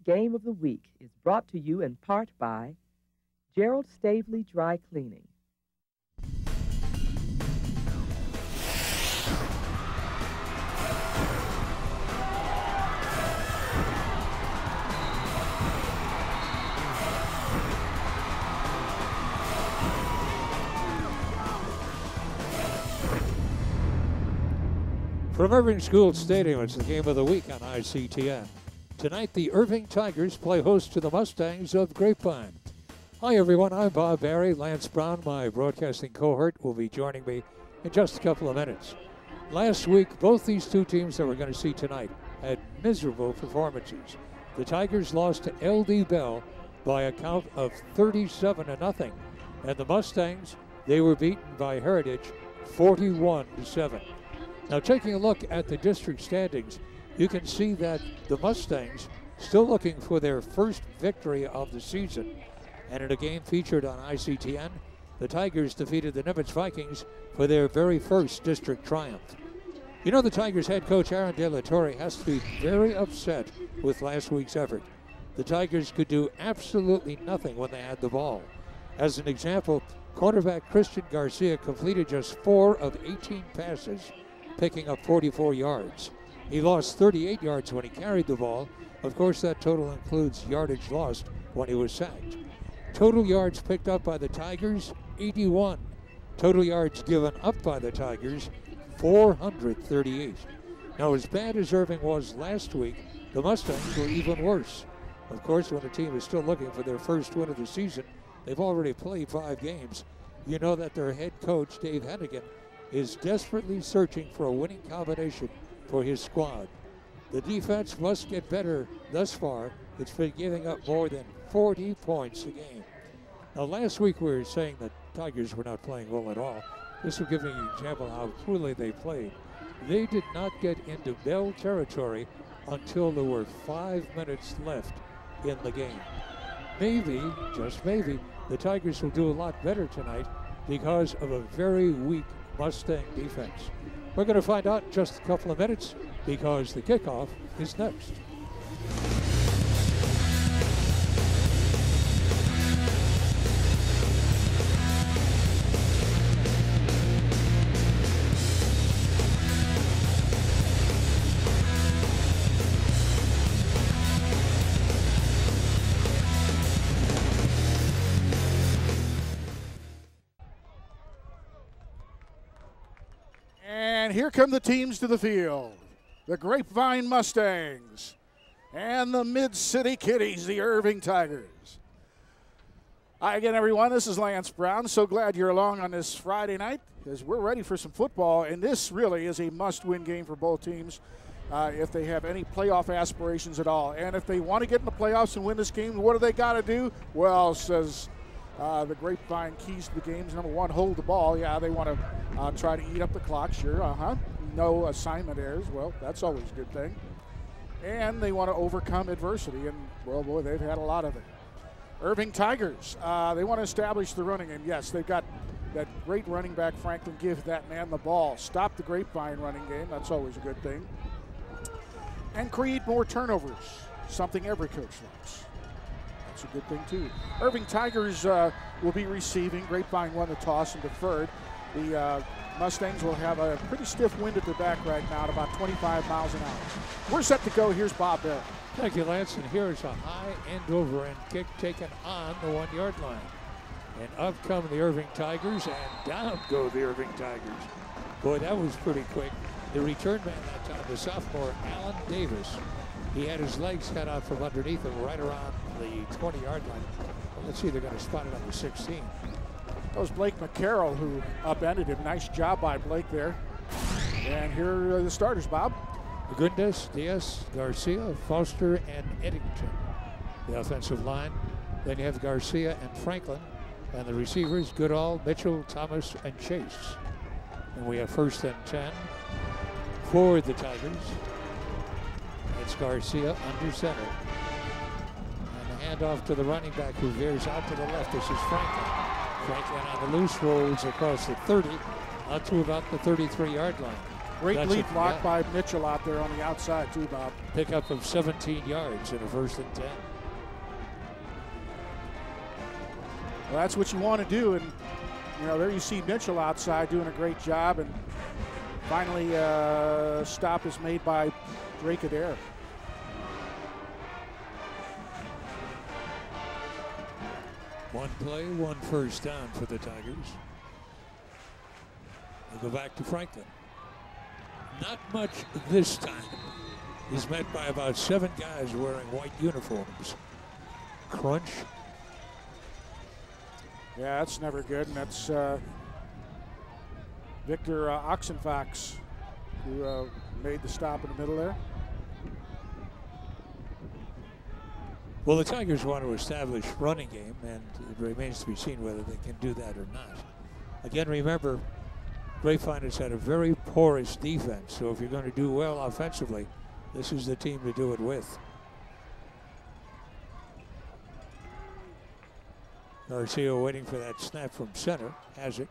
Game of the Week is brought to you in part by Gerald Stavely Dry Cleaning. From Irving Schools Stadium, it's the Game of the Week on ICTN. Tonight, the Irving Tigers play host to the Mustangs of Grapevine. Hi, everyone. I'm Bob Barry. Lance Brown, my broadcasting cohort, will be joining me in just a couple of minutes. Last week, both these two teams that we're going to see tonight had miserable performances. The Tigers lost to LD Bell by a count of 37-0. And the Mustangs, they were beaten by Heritage 41-7. Now, taking a look at the district standings, you can see that the Mustangs still looking for their first victory of the season. And in a game featured on ICTN, the Tigers defeated the Nimitz Vikings for their very first district triumph. You know, the Tigers head coach Aaron De La Torre has to be very upset with last week's effort. The Tigers could do absolutely nothing when they had the ball. As an example, quarterback Christian Garcia completed just 4 of 18 passes, picking up 44 yards. He lost 38 yards when he carried the ball. Of course, that total includes yardage lost when he was sacked. Total yards picked up by the Tigers, 81. Total yards given up by the Tigers, 438. Now, as bad as Irving was last week, the Mustangs were even worse. Of course, when a team is still looking for their first win of the season, they've already played 5 games. You know that their head coach, Dave Hennigan, is desperately searching for a winning combination for his squad. The defense must get better thus far. It's been giving up more than 40 points a game. Now, last week we were saying that Tigers were not playing well at all. This will give you an example how poorly they played. They did not get into Bell territory until there were 5 minutes left in the game. Maybe, just maybe, the Tigers will do a lot better tonight because of a very weak Mustang defense. We're going to find out in just a couple of minutes because the kickoff is next. And here come the teams to the field. The Grapevine Mustangs and the Mid-City Kitties, the Irving Tigers. Hi again, everyone. This is Lance Brown. So glad you're along on this Friday night as we're ready for some football. And this really is a must-win game for both teams if they have any playoff aspirations at all. And if they want to get in the playoffs and win this game, what do they got to do? Well, says the Grapevine keys to the game is, number one, hold the ball. Yeah, they want to try to eat up the clock, sure, No assignment errors, well, that's always a good thing. And they want to overcome adversity, and, well, boy, they've had a lot of it. Irving Tigers, they want to establish the running game. Yes, they've got that great running back, Franklin. Give that man the ball. Stop the Grapevine running game. That's always a good thing. And create more turnovers, something every coach likes. That's a good thing, too. Irving Tigers will be receiving. Grapevine won the toss and deferred. The Mustangs will have a pretty stiff wind at their back right now at about 25 miles an hour. We're set to go. Here's Bob Barrett. Thank you, Lance. And here's a high end-over-end kick taken on the 1-yard line. And up come the Irving Tigers, and down go the Irving Tigers. Boy, that was pretty quick. The return man that time, the sophomore, Alan Davis, he had his legs cut out from underneath him right around the 20-yard line. Well, let's see, they're going to spot it on the 16. That was Blake McCarroll who upended him. Nice job by Blake there. And here are the starters, Bob. Gundes, Diaz, Garcia, Foster, and Eddington. The offensive line. Then you have Garcia and Franklin. And the receivers, Goodall, Mitchell, Thomas, and Chase. And we have 1st and 10 for the Tigers. It's Garcia under center. And the handoff to the running back who veers out to the left. This is Franklin. Franklin on the loose rolls across the 30 out to about the 33-yard line. Great lead block by Mitchell out there on the outside too, Bob. Pickup of 17 yards in a 1st and 10. Well, that's what you want to do, and there you see Mitchell outside doing a great job, and finally stop is made by Drake Adair. One play, 1 first down for the Tigers. We'll go back to Franklin. Not much this time. He's met by about 7 guys wearing white uniforms. Crunch. Yeah, that's never good, and that's Victor Oxenfox who made the stop in the middle there. Well, the Tigers want to establish running game, and it remains to be seen whether they can do that or not. Again, remember, Grapevine has had a very porous defense, so if you're going to do well offensively, this is the team to do it with. Garcia waiting for that snap from center. Has it.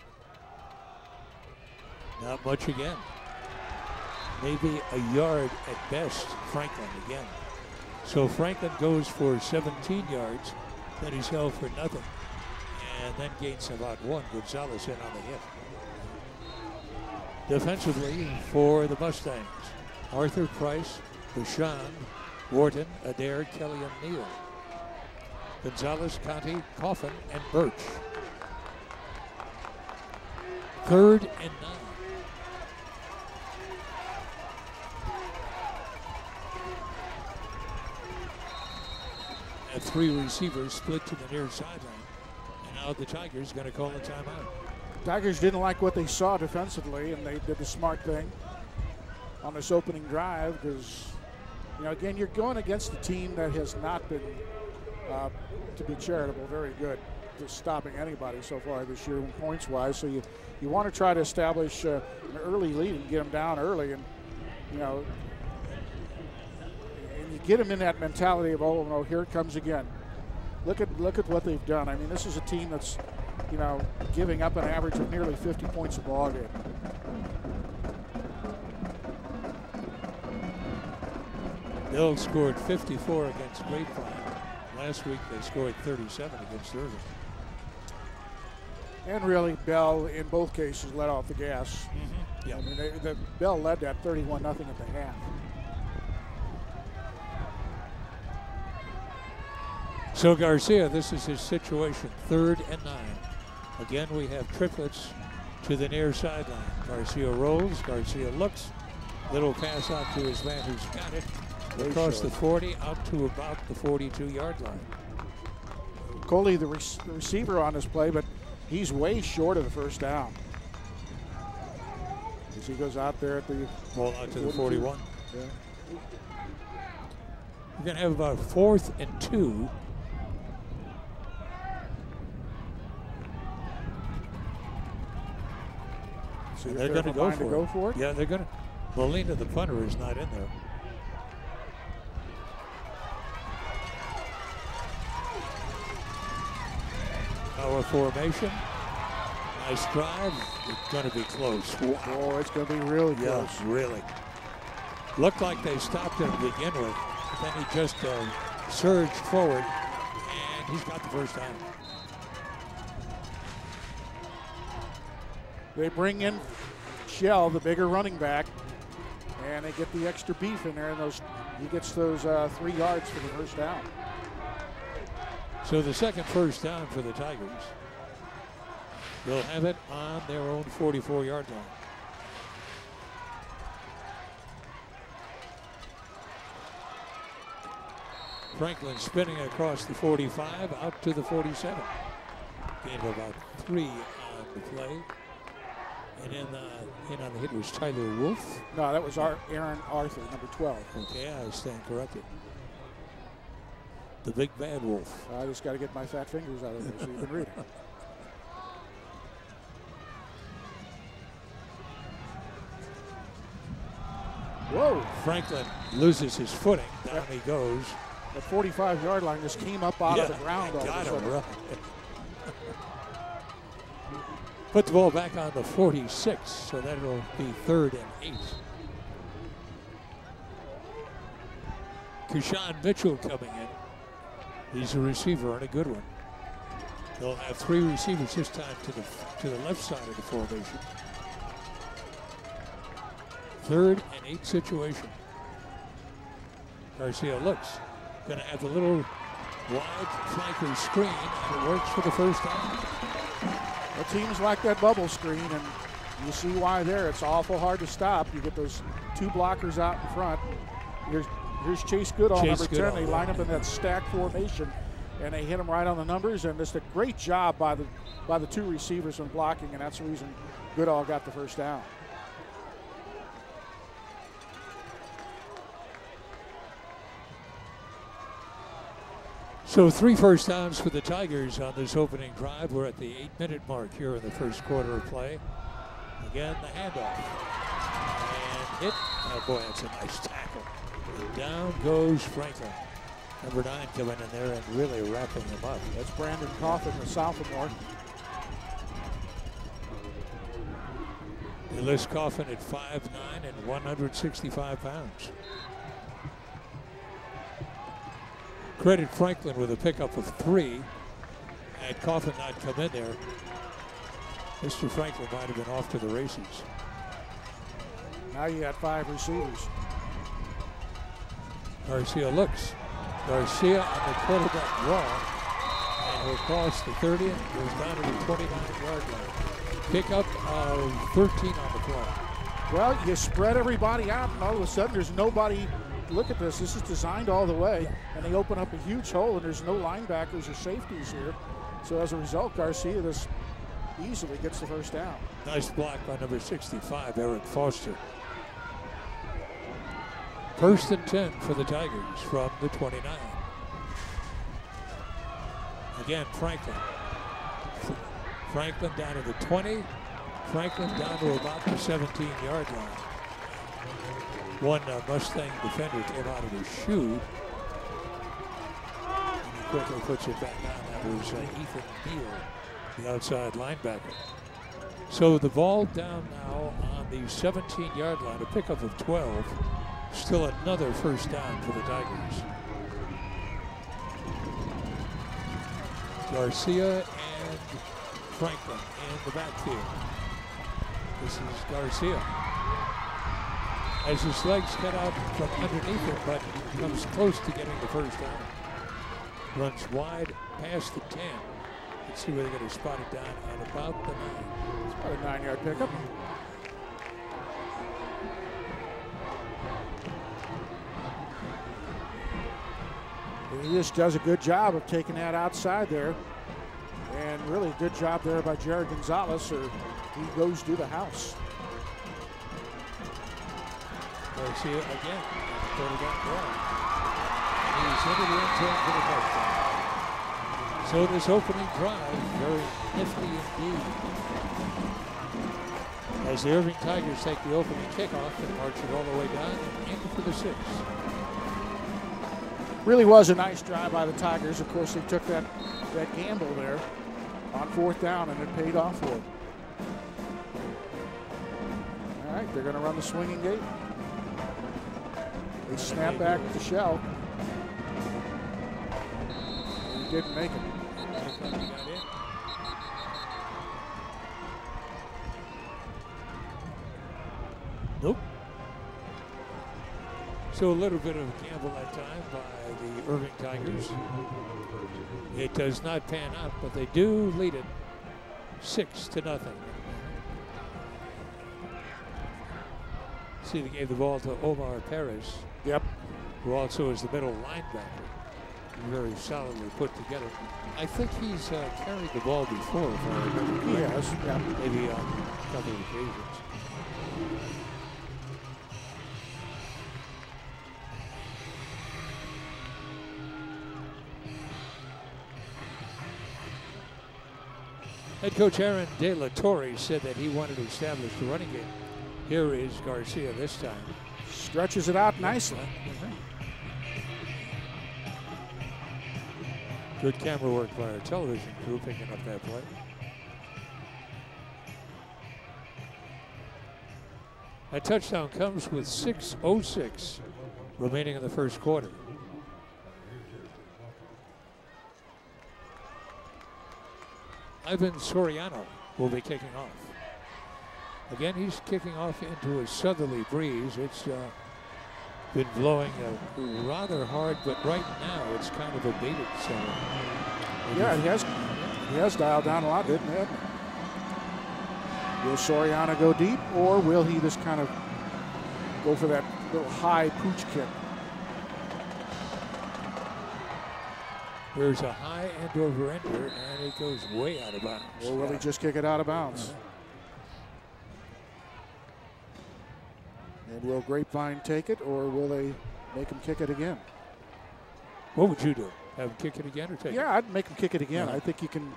Not much again. Maybe a yard at best. Franklin again. So Franklin goes for 17 yards. Then he's held for nothing. And then gains about 1. Gonzalez in on the hit. Defensively for the Mustangs, Arthur, Price, Bashan, Wharton, Adair, Kelly, and Neal. Gonzalez, Conti, Coffin, and Birch. 3rd and 9. And 3 receivers split to the near sideline. And now the Tigers going to call a timeout. Tigers didn't like what they saw defensively, and they did the smart thing on this opening drive because, again, you're going against a team that has not been, to be charitable, very good just stopping anybody so far this year points-wise. So you want to try to establish an early lead and get them down early, and and you get them in that mentality of, oh no, here it comes again. Look at what they've done. I mean, this is a team that's giving up an average of nearly 50 points a ball game. Bill scored 54 against Grapevine. Last week they scored 37 against Irving. And really, Bell in both cases let off the gas. Mm-hmm. Yeah. I mean, Bell led that 31-0 at the half. So Garcia, this is his situation, 3rd and 9. Again, we have triplets to the near sideline. Garcia rolls, Garcia looks. Little pass out to his man who's got it. Across the 40, out to about the 42-yard line. Coley, the receiver on this play, but he's way short of the first down. As he goes out there at the ball out to the 41. Yeah. You're going to have about 4th and 2. So they're going to go for it. Yeah, they're going to. Molina, the punter, is not in there. Power formation. Nice drive. It's going to be close. Wow. Oh, it's going to be really close. Yeah, really. Looked like they stopped him to begin with. Then he just surged forward, and he's got the first down. They bring in Shell, the bigger running back, and they get the extra beef in there, and he gets those 3 yards for the first down. So the second first down for the Tigers. They'll have it on their own 44-yard line. Franklin spinning across the 45 out to the 47. Gain of about 3 on the play. And in on the hit was Tyler Wolf. No, that was Aaron Arthur, number 12. Okay, I stand corrected. The big bad wolf. I just got to get my fat fingers out of there so you can read it. Whoa. Franklin loses his footing. Down he goes. The 45-yard line just came up out of the ground. Got him, right. Put the ball back on the 46, so that'll be 3rd and 8. Kershawn Mitchell coming in. He's a receiver and a good one. They'll have 3 receivers this time to the left side of the formation. 3rd and 8 situation. Garcia looks. Going to have the little wide flanker screen, and it works for the first down. The teams like that bubble screen, and you see why there. It's awful hard to stop. You get those 2 blockers out in front. Here's Chase Goodall, number 10. They line up in that stack formation, and they hit him right on the numbers. And just a great job by the 2 receivers in blocking, and that's the reason Goodall got the first down. So 3 first downs for the Tigers on this opening drive. We're at the 8-minute mark here in the first quarter of play. Again, the handoff. And hit. Oh boy, that's a nice tackle. And down goes Franklin. Number 9 coming in there and really wrapping him up. That's Brandon Coffin, the sophomore. They list Coffin at 5'9" and 165 pounds. Credit Franklin with a pickup of 3. Had Coffin not come in there, Mr. Franklin might have been off to the races. Now you got 5 receivers. Garcia looks. Garcia on the quarterback draw, and he'll cross the 30 and goes down to the 29-yard line. Pickup of 13 on the play. Well, you spread everybody out, and all of a sudden there's nobody. Look at this. This is designed all the way, and they open up a huge hole, and there's no linebackers or safeties here. So as a result, Garcia just easily gets the first down. Nice block by number 65, Eric Foster. 1st and 10 for the Tigers from the 29. Again, Franklin. Franklin down to the 20. Franklin down to about the 17-yard line. One Mustang defender came out of his shoe. And he quickly puts it back down. That was Ethan Neal, the outside linebacker. So the ball down now on the 17-yard line, a pickup of 12. Still another first down for the Tigers. Garcia and Franklin in the backfield. This is Garcia. As his legs cut out from underneath him, but comes close to getting the first down. Runs wide past the 10. Let's see where they're going to spot it down at about the 9. It's about a 9-yard pickup. He just does a good job of taking that outside there. And really a good job there by Jared Gonzalez, or he goes to the house. Garcia again, quarterback draw. He's into the end zone for the touchdown. So this opening drive, very nifty indeed. As the Irving Tigers take the opening kickoff and march it all the way down and in for the 6. Really was a nice drive by the Tigers. Of course, they took that gamble there on 4th down, and it paid off for them. All right, they're going to run the swinging gate. They snap back to Shell. He didn't make it. Nope. So a little bit of a gamble that time by the Irving Tigers. It does not pan out, but they do lead it 6-0. See, they gave the ball to Omar Perez. Yep. Who also is the middle linebacker. Very solidly put together. I think he's carried the ball before, if I remember correctly. He has, yeah. Maybe on a couple of occasions. Head coach Aaron De La Torre said that he wanted to establish the running game. Here is Garcia this time. Stretches it out nicely. Good camera work by our television crew picking up that play. That touchdown comes with 6:06 remaining in the first quarter. Ivan Soriano will be kicking off. Again, he's kicking off into a southerly breeze. It's been blowing rather hard, but right now it's kind of abated. So yeah, he has dialed down a lot, didn't it? Will Soriano go deep, or will he just kind of go for that little high pooch kick? There's a high end over ender, and it goes way out of bounds. Or will he just kick it out of bounds? And will Grapevine take it, or will they make him kick it again? What would you do? Have him kick it again or take it? Yeah, I'd make him kick it again. I think you can,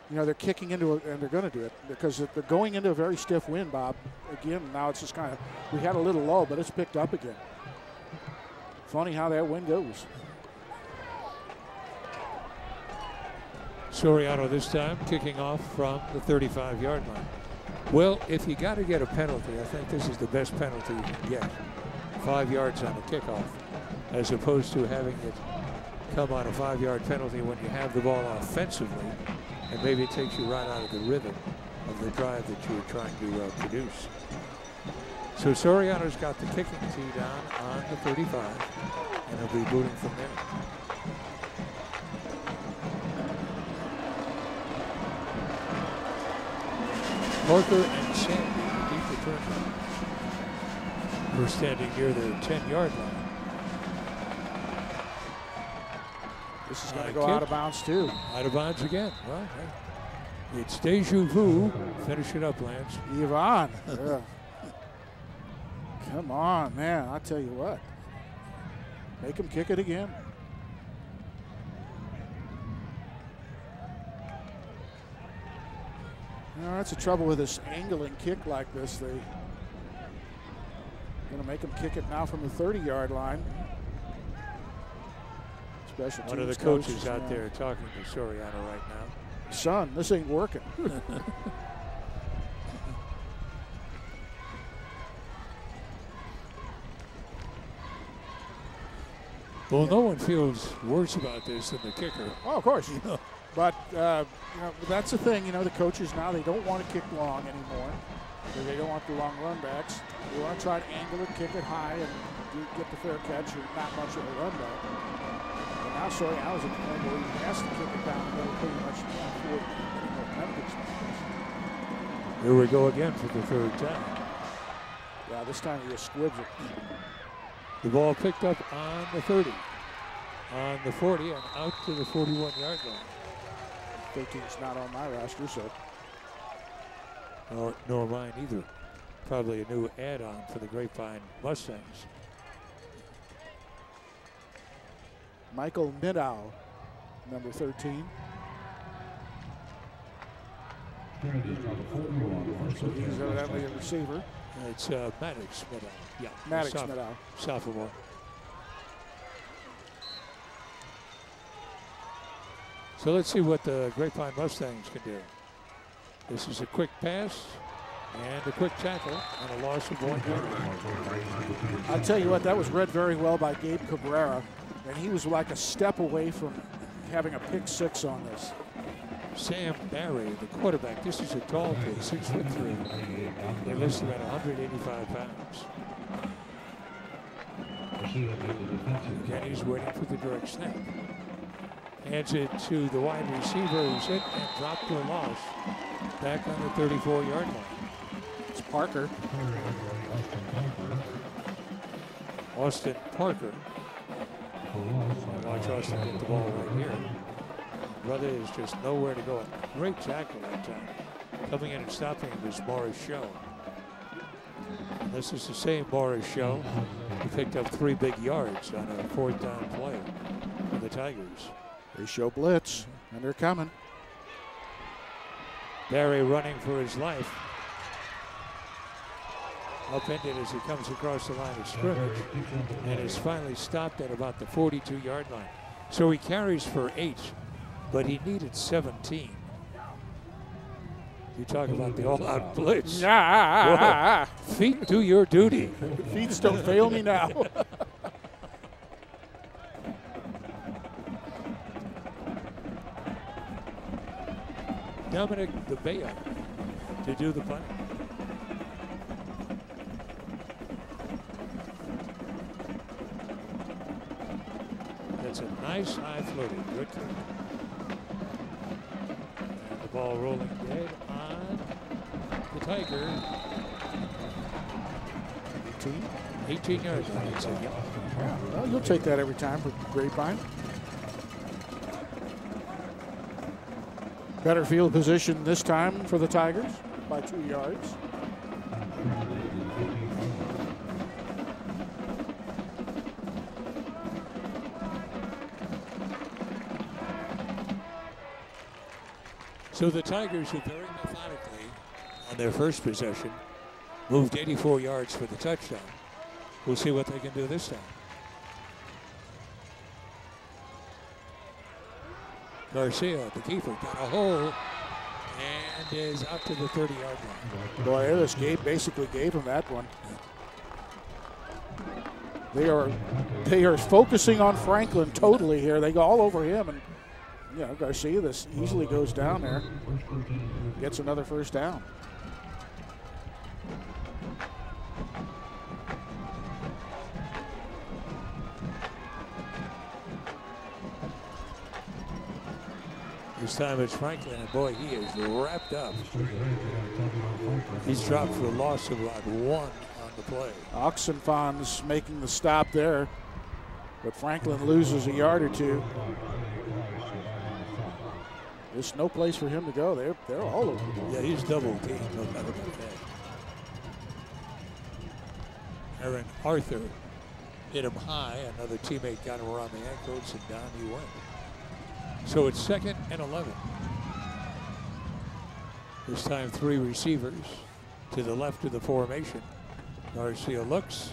they're kicking into it, and they're going to do it because they're going into a very stiff wind, Bob. Again, now it's just kind of, we had a little low, but it's picked up again. Funny how that wind goes. Soriano this time kicking off from the 35-yard line. Well, if you got to get a penalty, I think this is the best penalty you can get. 5 yards on a kickoff, as opposed to having it come on a 5-yard penalty when you have the ball offensively, and maybe it takes you right out of the rhythm of the drive that you're trying to produce. So Soriano's got the kicking tee down on the 35, and he'll be booting from there. Parker and Sandy, deep return. We're standing near the 10-yard line. This is going to go out of bounds, too. Out of bounds again. Well, it's deja vu. Finish it up, Lance. Yvonne. Yeah. Come on, man. I'll tell you what. Make him kick it again. That's the trouble with this angling kick like this. They're going to make him kick it now from the 30-yard line. Special teams One of the coaches out there talking to Soriano right now. Son, this ain't working. Well, no one feels worse about this than the kicker. Oh, of course. But, that's the thing. The coaches now, they don't want to kick long anymore. They don't want the long run backs. They want to try to angle it, kick it high, and get the fair catch and not much of a run back. But now Soriano's at the point where he has to kick it down the middle pretty much to afford any more penalties. Here we go again for the third time. Yeah, this time he just squibs it. The ball picked up on the 30, on the 40, and out to the 41-yard line. 13's not on my roster, so. Nor mine either. Probably a new add-on for the Grapevine Mustangs. Michael Middow, number 13. So he's evidently a receiver. It's Maddox Middow. Yeah, Maddox Middow. Sophomore. So let's see what the Grapevine Mustangs can do. This is a quick pass and a quick tackle and a loss of 1 yard. I'll tell you what, that was read very well by Gabe Cabrera, and he was like a step away from having a pick six on this. Sam Barry, the quarterback. This is a tall kid, 6'3". They listed at 185 pounds. Again, he's waiting for the direct snap. Hands it to the wide receiver, who's hit and dropped to a loss. Back on the 34-yard line. It's Parker. Austin Parker. Watch Austin get the ball right here. Brother is just nowhere to go. Great tackle that time. Coming in and stopping him is Morris Show. And this is the same Morris Show who picked up 3 big yards on a 4th down play for the Tigers. They show blitz, and they're coming. Barry running for his life. Upended as he comes across the line of scrimmage and is finally stopped at about the 42-yard line. So he carries for 8, but he needed 17. You talk about the all-out blitz. Yeah. Whoa. Feet do your duty. Feet don't fail me now. Dominic DeBea to do the punt. That's a nice high floater. Good kick. And the ball rolling dead on the Tiger. 18 yards. Yeah, well, you'll take that every time for Grapevine. Better field position this time for the Tigers by 2 yards. So the Tigers, who very methodically, on their first possession, moved 84 yards for the touchdown. We'll see what they can do this time. Garcia, the keeper, got a hole and is out to the 30-yard line. Boy, this basically gave him that one. They are focusing on Franklin totally here. They go all over him, and Garcia this easily goes down there, gets another first down. This time it's Franklin, and boy, he is wrapped up. He's dropped for a loss of about 1 on the play. Oxenfon's making the stop there, but Franklin loses a yard or two. There's no place for him to go. They're all over. Yeah, he's double teamed, no matter about that. Aaron Arthur hit him high. Another teammate got him around the ankles, and down he went. So it's 2nd and 11. This time 3 receivers to the left of the formation. Garcia looks.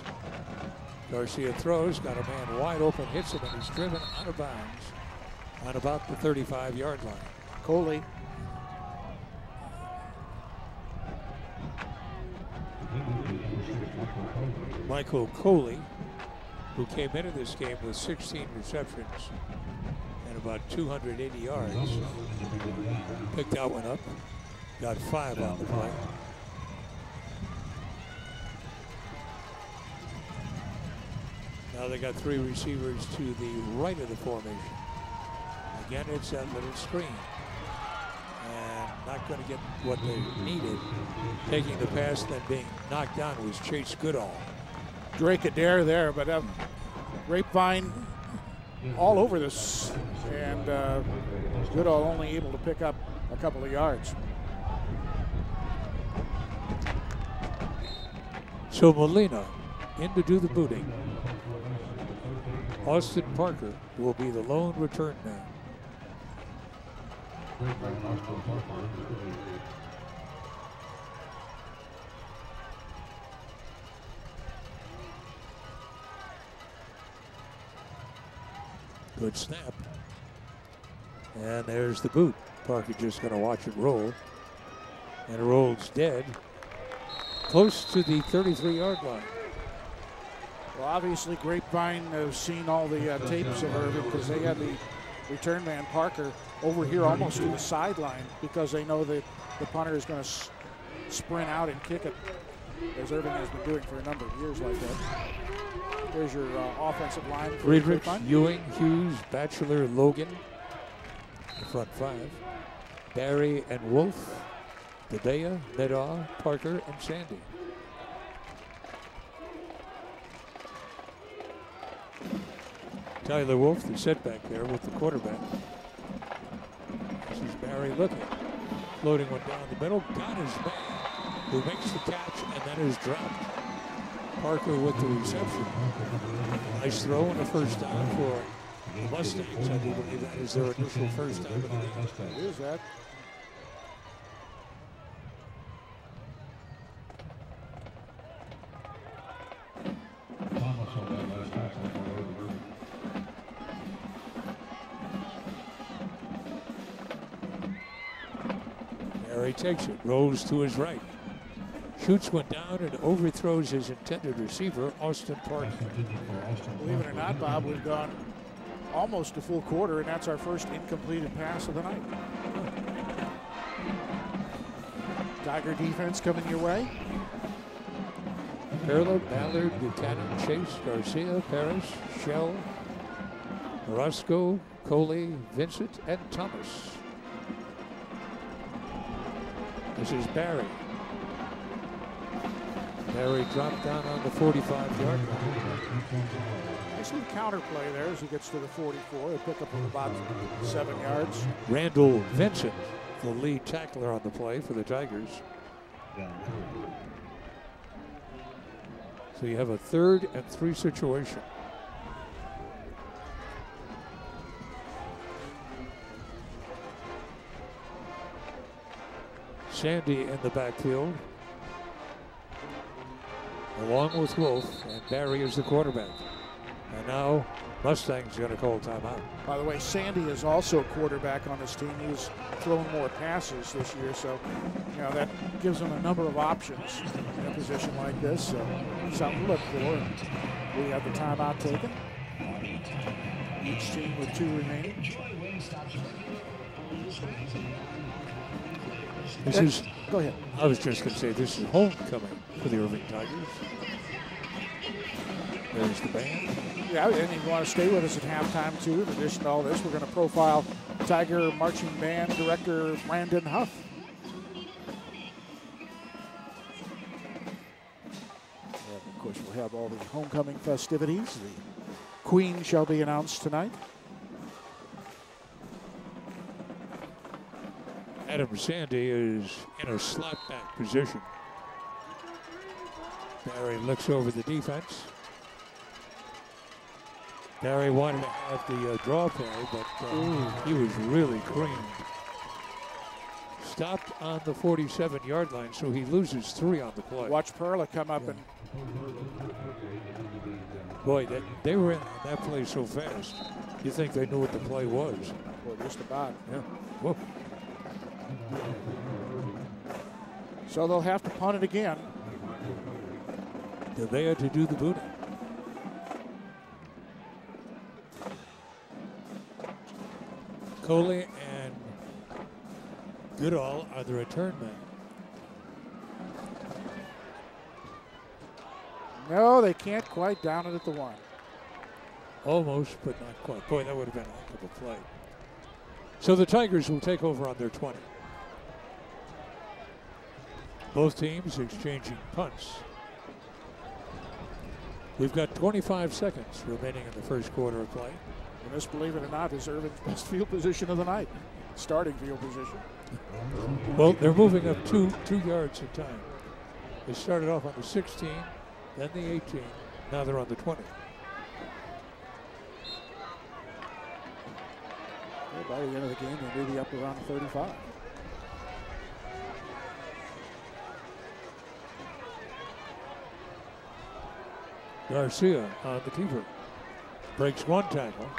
Garcia throws, got a man wide open, hits him, and he's driven out of bounds on about the 35-yard line. Coley. Michael Coley, who came into this game with 16 receptions and about 280 yards, picked that one up, got 5 on the play. Now they got 3 receivers to the right of the formation. Again, it's that little screen. And not going to get what they needed. Taking the pass, then being knocked down was Chase Goodall. Drake Adair there, but Grapevine all over this, and Goodall only able to pick up a couple of yards. So Molina in to do the booting. Austin Parker will be the lone return man. Good snap. And there's the boot. Parker just going to watch it roll. And it rolls dead. Close to the 33-yard line. Well, obviously Grapevine has seen all the tapes of Irving, because they had the return man Parker over here almost to the sideline, because they know that the punter is going to sprint out and kick it, as Irving has been doing for a number of years like that. There's your offensive line. Friedrich, Ewing, Hughes, Batchelor, Logan. The front 5. Barry and Wolf, DeBea, Medaw, Parker, and Sandy. Tyler Wolf, the setback there with the quarterback. This is Barry looking. Floating one down the middle. Got his man, who makes the catch and then is dropped. Parker with the reception. Nice throw and a first down for the Mustangs. I do believe that is their initial first down of the game. Is that? Barry takes it, rolls to his right. Shoots one down and overthrows his intended receiver, Austin Park. Believe it or not, Bob, we've gone almost a full quarter, and that's our first incompleted pass of the night. Tiger defense coming your way. Perla, Ballard, Buchanan, Chase, Garcia, Paris, Shell, Orozco, Coley, Vincent, and Thomas. This is Barry. Barry dropped down on the 45-yard line. Nice little counter play there as he gets to the 44. He'll pick up about 7 yards. Randall Vincent, the lead tackler on the play for the Tigers. So you have a 3rd and 3 situation. Sandy in the backfield, along with Wolf, and Barry is the quarterback. And now Mustang's going to call timeout. By the way, Sandy is also a quarterback on this team. He's thrown more passes this year, so that gives him a number of options in a position like this. So something to look for. We have the timeout taken. Each team with 2 remaining. This is. Go ahead. I was just going to say this is homecoming for the Irving Tigers. There's the band. Yeah, and you want to stay with us at halftime too. In addition to all this, we're going to profile Tiger Marching Band Director Brandon Huff. And of course, we'll have all the homecoming festivities. The Queen shall be announced tonight. Adam Sandy is in a slot back position. Barry looks over the defense. Barry wanted to have the draw play, but he was really creamed. Stopped on the 47-yard line, so he loses 3 on the play. Watch Perla come up and. Boy, they were in that play so fast. You think they knew what the play was? Well, just about. Yeah. Whoa. So they'll have to punt it again. They're there to do the booting. Coley and Goodall are the return men. No, they can't quite down it at the 1. Almost, but not quite. Boy, that would have been a heck of a play. So the Tigers will take over on their 20. Both teams exchanging punts. We've got 25 seconds remaining in the first quarter of play. And this, believe it or not, is Irving's best field position of the night. Starting field position. Well, they're moving up two yards at a time. They started off on the 16, then the 18. Now they're on the 20. Well, by the end of the game, they may be up around 35. Garcia on the keeper. Breaks 1 tackle,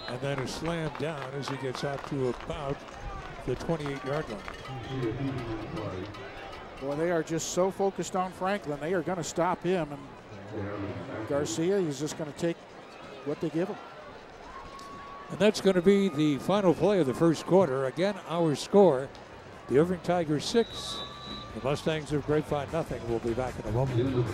and then is slammed down as he gets out to about the 28-yard line. Boy, they are just so focused on Franklin. They are going to stop him. And Garcia is just going to take what they give him. And that's going to be the final play of the first quarter. Again, our score, the Irving Tigers 6, the Mustangs of Grapevine nothing. We'll be back in a moment.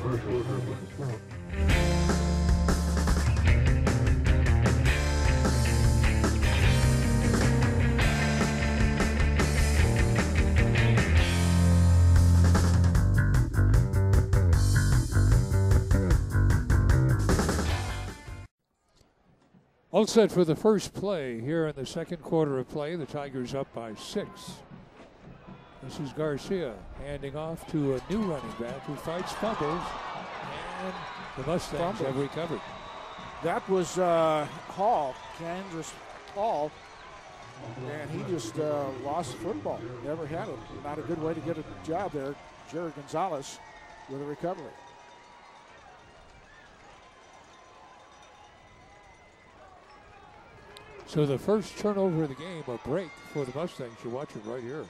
All set for the first play here in the second quarter of play. The Tigers up by 6. This is Garcia handing off to a new running back who fights fumbles, and the Mustangs have recovered. That was Hall, Kansas Hall, and he just lost the football. Never had it. Not a good way to get a job there. Jared Gonzalez with a recovery. So the first turnover of the game, a break for the Mustangs. You watch it right here.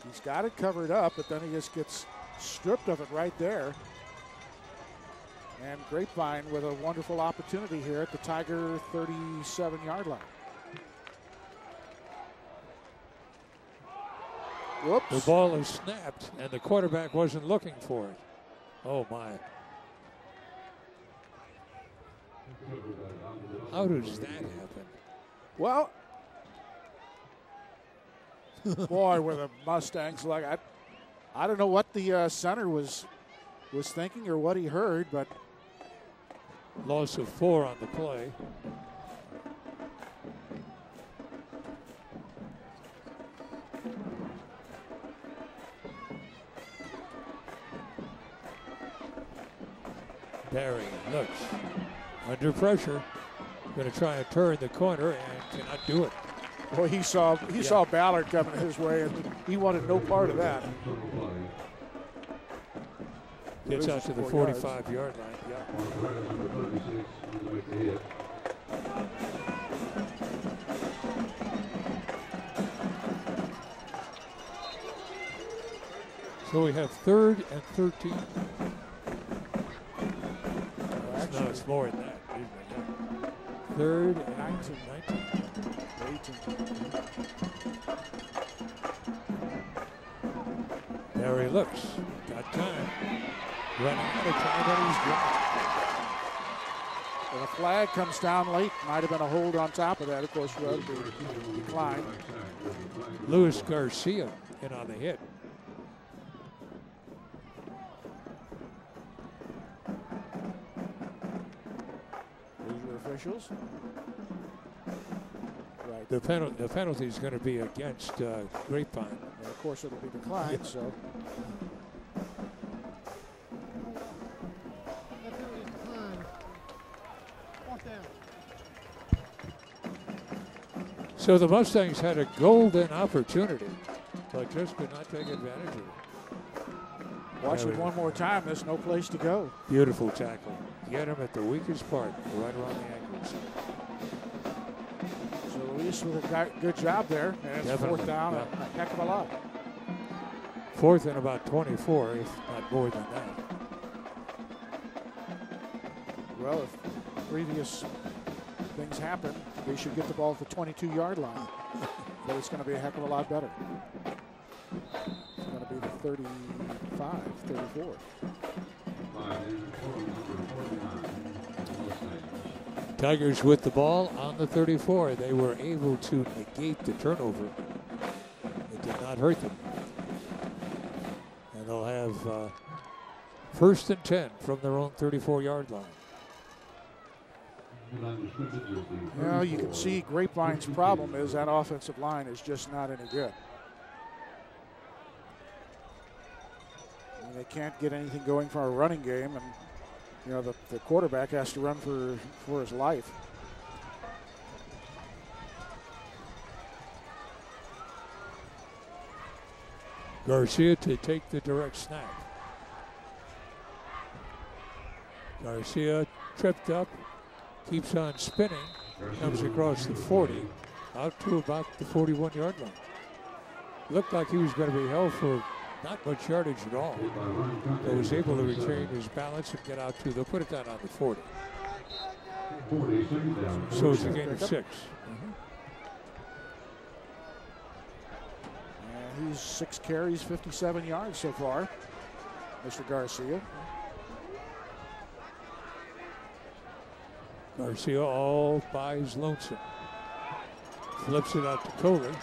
He's got it covered up, but then he just gets stripped of it right there. And Grapevine with a wonderful opportunity here at the Tiger 37-yard line. Whoops. The ball is snapped, and the quarterback wasn't looking for it. Oh, my. How does that happen? Well, boy, were the Mustangs like, I don't know what the center was thinking or what he heard, but Loss of 4 on the play. Barry looks under pressure. Going to try and turn the corner and cannot do it. Boy, he saw Ballard coming his way, and he wanted no part of that. Gets out to the 45-yard line. Yeah. So we have 3rd and 13. No, it's more than that. 3rd and 19. There he looks. Got time. Running out of time, but he's gone. And a flag comes down late. Might have been a hold on top of that. Of course, rugby declined. Luis Garcia in on the hit. These are officials. Right. The penalty is going to be against Grapevine. And of course, it'll be declined. So. So the Mustangs had a golden opportunity, but just could not take advantage of it. Watch it one more time. There's no place to go. Beautiful tackle. Get him at the weakest part, right around the ankles. So Luis with a good job there. And it's 4th down, a heck of a lot. 4th and about 24, if not more than that. Well, if previous things happen, they should get the ball at the 22-yard line. But it's going to be a heck of a lot better. It's going to be the 35, 34. Tigers with the ball on the 34. They were able to negate the turnover. It did not hurt them. And they'll have 1st and 10 from their own 34-yard line. Well, you can see Grapevine's problem is that offensive line is just not any good. I mean, they can't get anything going for a running game, and you know the quarterback has to run for his life. Garcia to take the direct snap. Garcia tripped up. Keeps on spinning, comes across the 40, out to about the 41-yard line. Looked like he was going to be held for not much yardage at all, but was able to retain his balance and get out to, they'll put it down on the 40. So it's a gain of 6. And he's 6 carries, 57 yards so far, Mr. Garcia. Garcia all by his lonesome. Flips it out to Coley.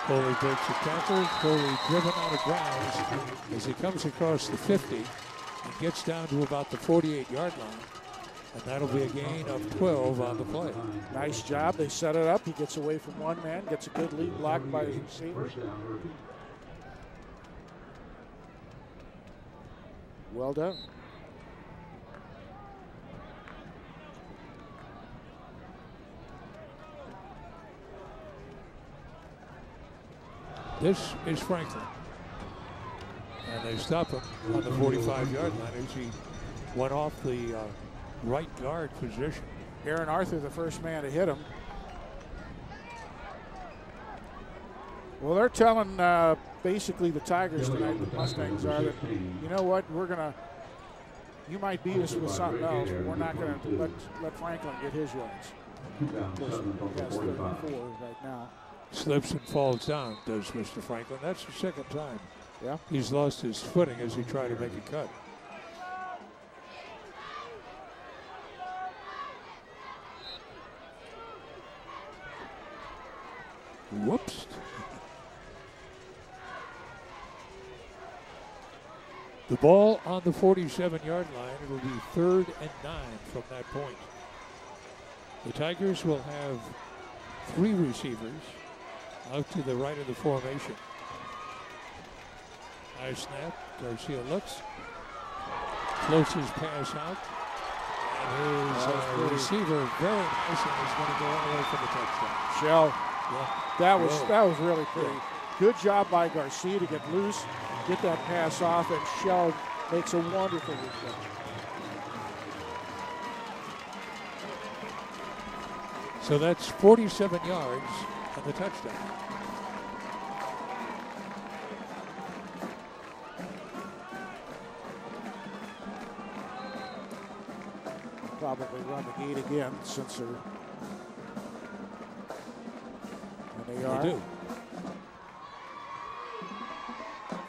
Coley breaks the tackle. Coley driven out of grounds as he comes across the 50 and gets down to about the 48-yard line. And that'll be a gain of 12 on the play. Nice job. They set it up. He gets away from one man, gets a good lead block by his receiver. Well done. This is Franklin. And they stop him on the 45-yard line as he went off the right guard position. Aaron Arthur, the first man to hit him. Well, they're telling basically the Tigers tonight, the Mustangs are, that, you know what, you might beat us with something else, but we're not going to let Franklin get his yards. Of course, he has 34 right now. Slips and falls down, does Mr. Franklin. That's the second time. Yeah. He's lost his footing as he tried to make a cut. Whoops. The ball on the 47-yard line. It will be 3rd and 9 from that point. The Tigers will have 3 receivers out to the right of the formation. High snap. Garcia looks. Floats his pass out. And his receiver very nice and is going to go all the way for the touchdown. Shell. Yeah. That was really pretty. Good job by Garcia to get loose, get that pass off, and Shell makes a wonderful reception. So that's 47 yards on the touchdown. Probably run the gate again since they're. And they are. They do.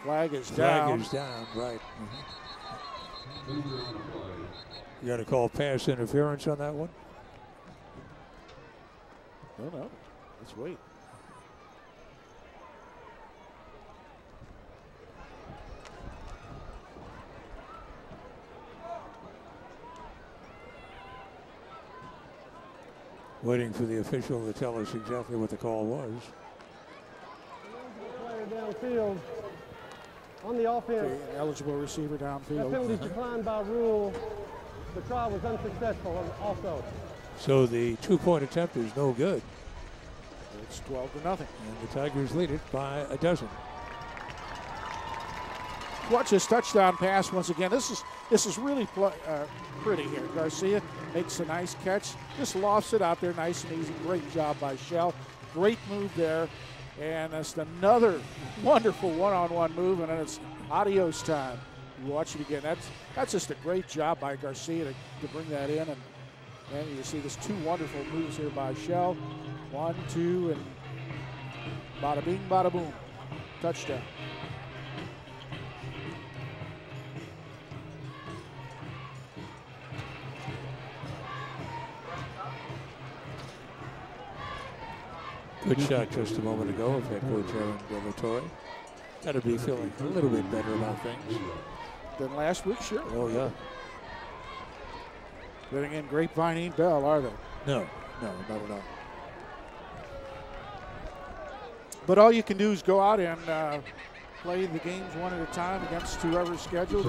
Flag is down. Flag is down, right. You got to call pass interference on that one? No. Let's wait. Waiting for the official to tell us exactly what the call was. Player downfield on the offense. The eligible receiver downfield. That penalty declined by rule. The try was unsuccessful also. So the 2-point attempt is no good. It's 12-0. And the Tigers lead it by a dozen. Watch this touchdown pass once again. This is really pretty here. Garcia makes a nice catch. Just lofts it out there nice and easy. Great job by Shell. Great move there. And that's another wonderful one-on-one move, and then it's adios time. You watch it again. That's just a great job by Garcia to bring that in. And you see there's 2 wonderful moves here by Shell. 1, 2, and bada bing, bada boom. Touchdown. Good shot just a moment ago of head coach Aaron Delatoy. Got to be feeling a little bit better about things. Than last week, sure. Oh, yeah. Then again, Grapevine ain't Bell, are they? No, not at all. But all you can do is go out and play the games one at a time against whoever's scheduled.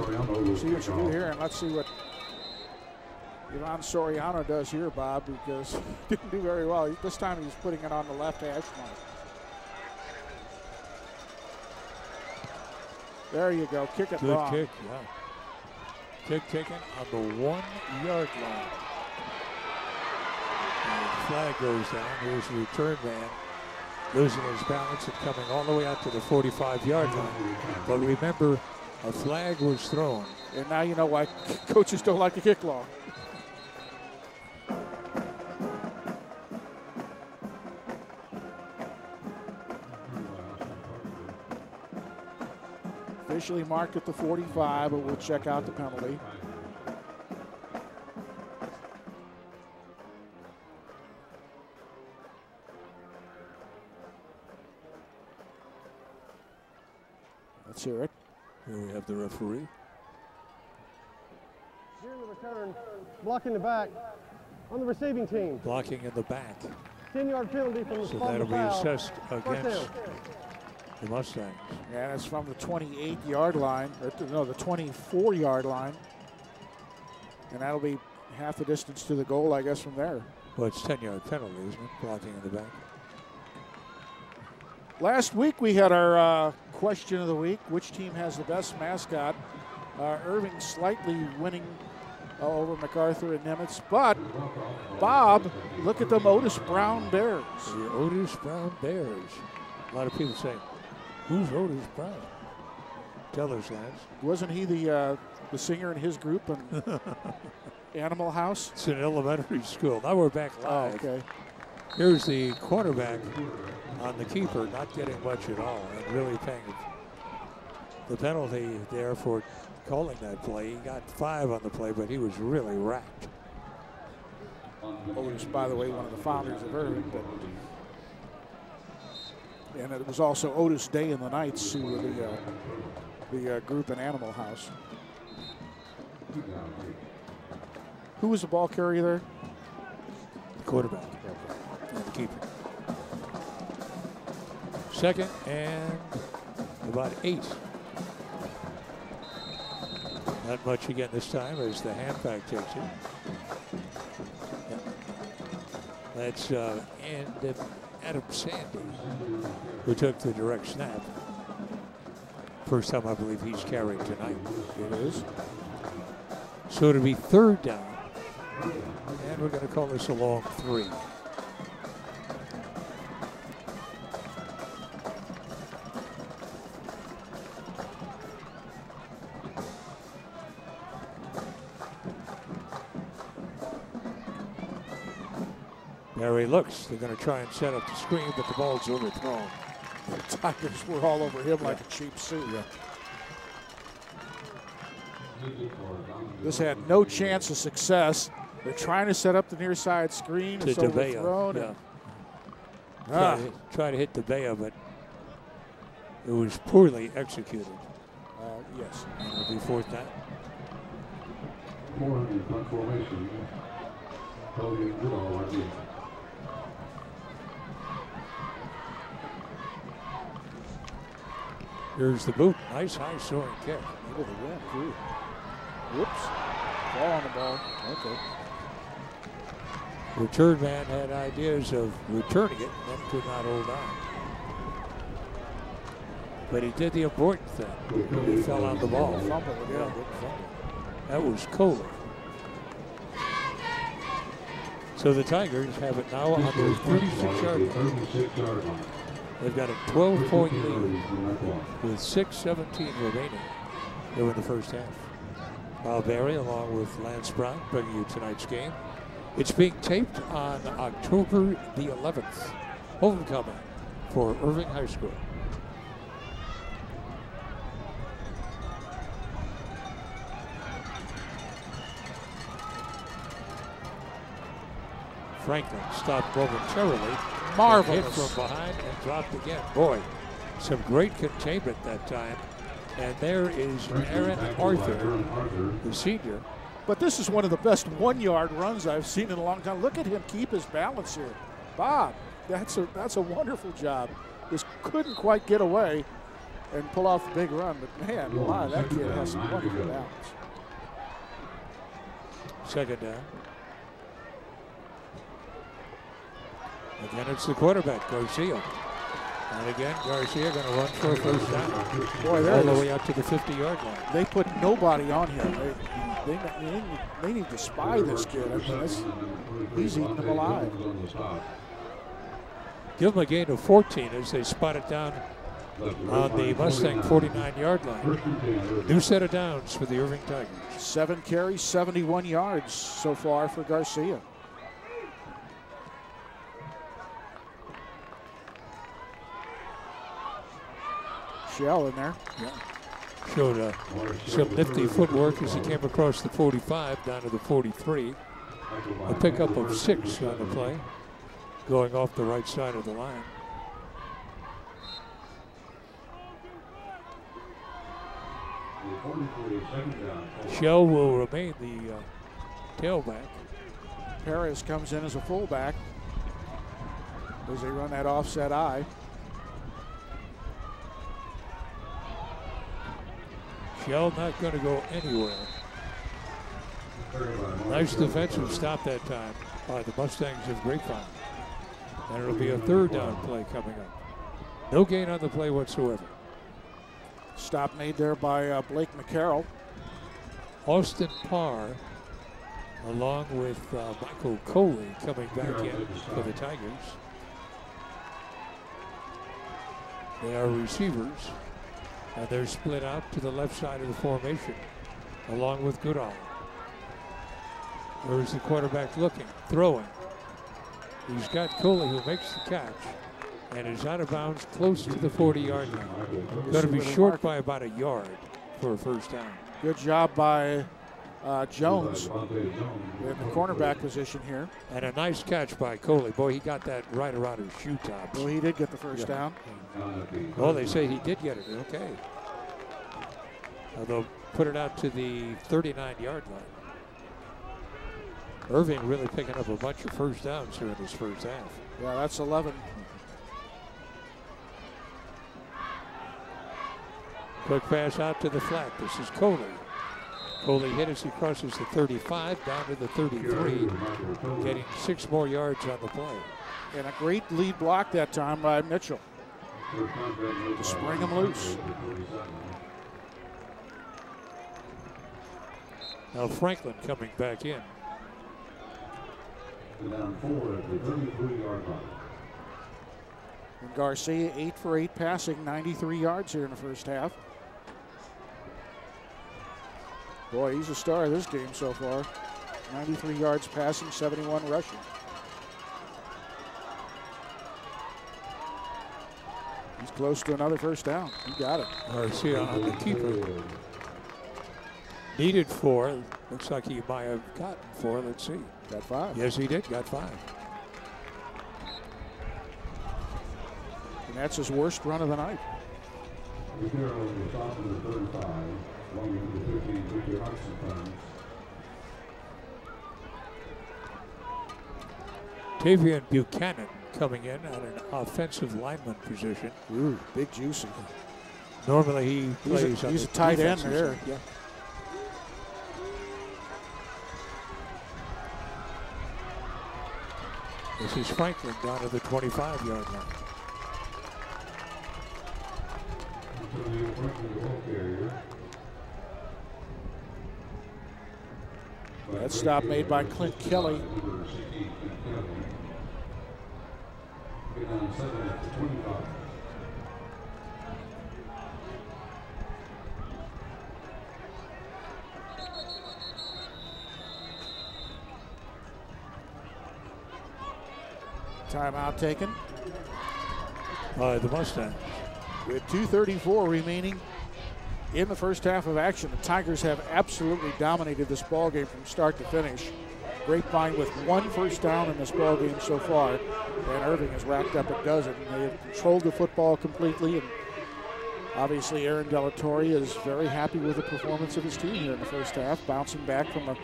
See what you do here, and let's see what Ivan Soriano does here, Bob, because he didn't do very well. This time he's putting it on the left hash mark. There you go. Kick it wrong. Good kick, yeah. Kick taken on the 1-yard line. And the flag goes down. Here's the return man losing his balance and coming all the way out to the 45-yard line. But remember, a flag was thrown. And now you know why coaches don't like to kick long. Officially marked at the 45, but we'll check out the penalty. Let's hear it. Here we have the referee. During the return, blocking the back on the receiving team. Blocking in the back. 10-yard penalty from the So spot that'll of be foul. assessed First against down. the Mustangs. And it's from the 28-yard line, or no, the 24-yard line. And that'll be half the distance to the goal, I guess, from there. Well, it's 10-yard penalty, isn't it? Blocking in the back. Last week we had our question of the week, which team has the best mascot? Irving slightly winning over MacArthur and Nimitz. But, Bob, look at them Otis Brown Bears. The Otis Brown Bears. A lot of people say, who's Otis Brown? Tell us, Lance. Wasn't he the singer in his group in Animal House? It's an elementary school. Now we're back live. Oh, okay. Here's the quarterback on the keeper, not getting much at all, and really paying the penalty there for calling that play. He got 5 on the play, but he was really racked. Otis, by the way, one of the founders of Irving. And it was also Otis Day and the Knights who were the group in Animal House. Who was the ball carrier there? The quarterback. And the keeper. Second and about 8. Not much again this time as the halfback takes it. That's Adam Sandy, who took the direct snap. First time I believe he's carried tonight. It is. So it'll be 3rd down. And we're going to call this a long 3. There he looks. They're going to try and set up the screen, but the ball's overthrown. The Tigers were all over him like a cheap suit. Yeah. This had no chance of success. They're trying to set up the near side screen. To it's DeBea. overthrown. Yeah. Try to hit DeBea, but it was poorly executed. Yes. And it'll be 4th down. 400 punt formation. Holding the ball right here. Here's the boot. Nice high soaring kick. Into the wind, too. Whoops. Ball on the ball. Okay. Return man had ideas of returning it and then could not hold on. But he did the important thing. He fell on the ball. Fumble, yeah. That was Kohler. So the Tigers have it now on their 36-yard line. They've got a 12-point lead with 6:17 remaining here in the first half. Bob Barry along with Lance Brown bringing you tonight's game. It's being taped on October the 11th. Homecoming for Irving High School. Franklin stopped momentarily. Marvelous. Hit from behind and dropped again. Boy, some great containment that time. And there is Aaron Arthur, the senior. But this is one of the best 1-yard runs I've seen in a long time. Look at him keep his balance here. Bob, that's a wonderful job. Just couldn't quite get away and pull off the big run. But man, my, that kid has some wonderful balance. 2nd down. Again, it's the quarterback, Garcia. And again, Garcia going to run for a first down. Boy, all the way out to the 50-yard line. They put nobody on him. They need to spy this kid. I mean, he's eating them alive. Give them a gain of 14 as they spot it down on the Mustang 49-yard line. New set of downs for the Irving Tigers. 7 carries, 71 yards so far for Garcia. Shell in there. Yeah. Showed some nifty footwork as he came across the 45 down to the 43. A pickup of 6 on the play, going off the right side of the line. Shell will remain the tailback. Perez comes in as a fullback as they run that offset eye. Shell not going to go anywhere. Nice defensive stop that time by the Mustangs of Grapevine. And it'll be a 3rd down play coming up. No gain on the play whatsoever. Stop made there by Blake McCarroll. Austin Parr, along with Michael Coley, coming back in for the Tigers. They are receivers, and they're split out to the left side of the formation, along with Goodall. There's the quarterback looking, throwing. He's got Coley who makes the catch and is out of bounds close to the 40-yard line. Going to be short by about a yard for a first down. Good job by Jones in the cornerback position here. And a nice catch by Coley. Boy, he got that right around his shoe tops. Well, he did get the first down. Oh, they say he did get it. Okay. They'll put it out to the 39-yard line. Irving really picking up a bunch of first downs here in his first half. Yeah, that's 11. Quick pass out to the flat. This is Coley. Coley hit as he crosses the 35 down to the 33, getting 6 more yards on the play. And a great lead block that time by Mitchell to spring him loose. Now Franklin coming back in. Down 4 at the 33-yard line. And Garcia 8 for 8 passing, 93 yards here in the first half. Boy, he's a star of this game so far. 93 yards passing, 71 rushing. He's close to another first down. He got it. Garcia on the keeper. Needed 4. Looks like he might have gotten 4. Let's see. Got 5. Yes, he did. Got 5. And that's his worst run of the night. Here on the top of the 35, along with the 15, Victor Hudson. Tavian Buchanan coming in at an offensive lineman position. Ooh, big juicy. Normally he plays he's a tight end there. Side. Yeah. This is Franklin down to the 25-yard line. That stop made by Clint Kelly. Timeout taken by the Mustangs. With 2:34 remaining in the first half of action, the Tigers have absolutely dominated this ball game from start to finish. Grapevine with 1 first down in this ball game so far, and Irving has racked up a dozen. They have controlled the football completely, and obviously Aaron Delatorre is very happy with the performance of his team here in the first half, bouncing back from a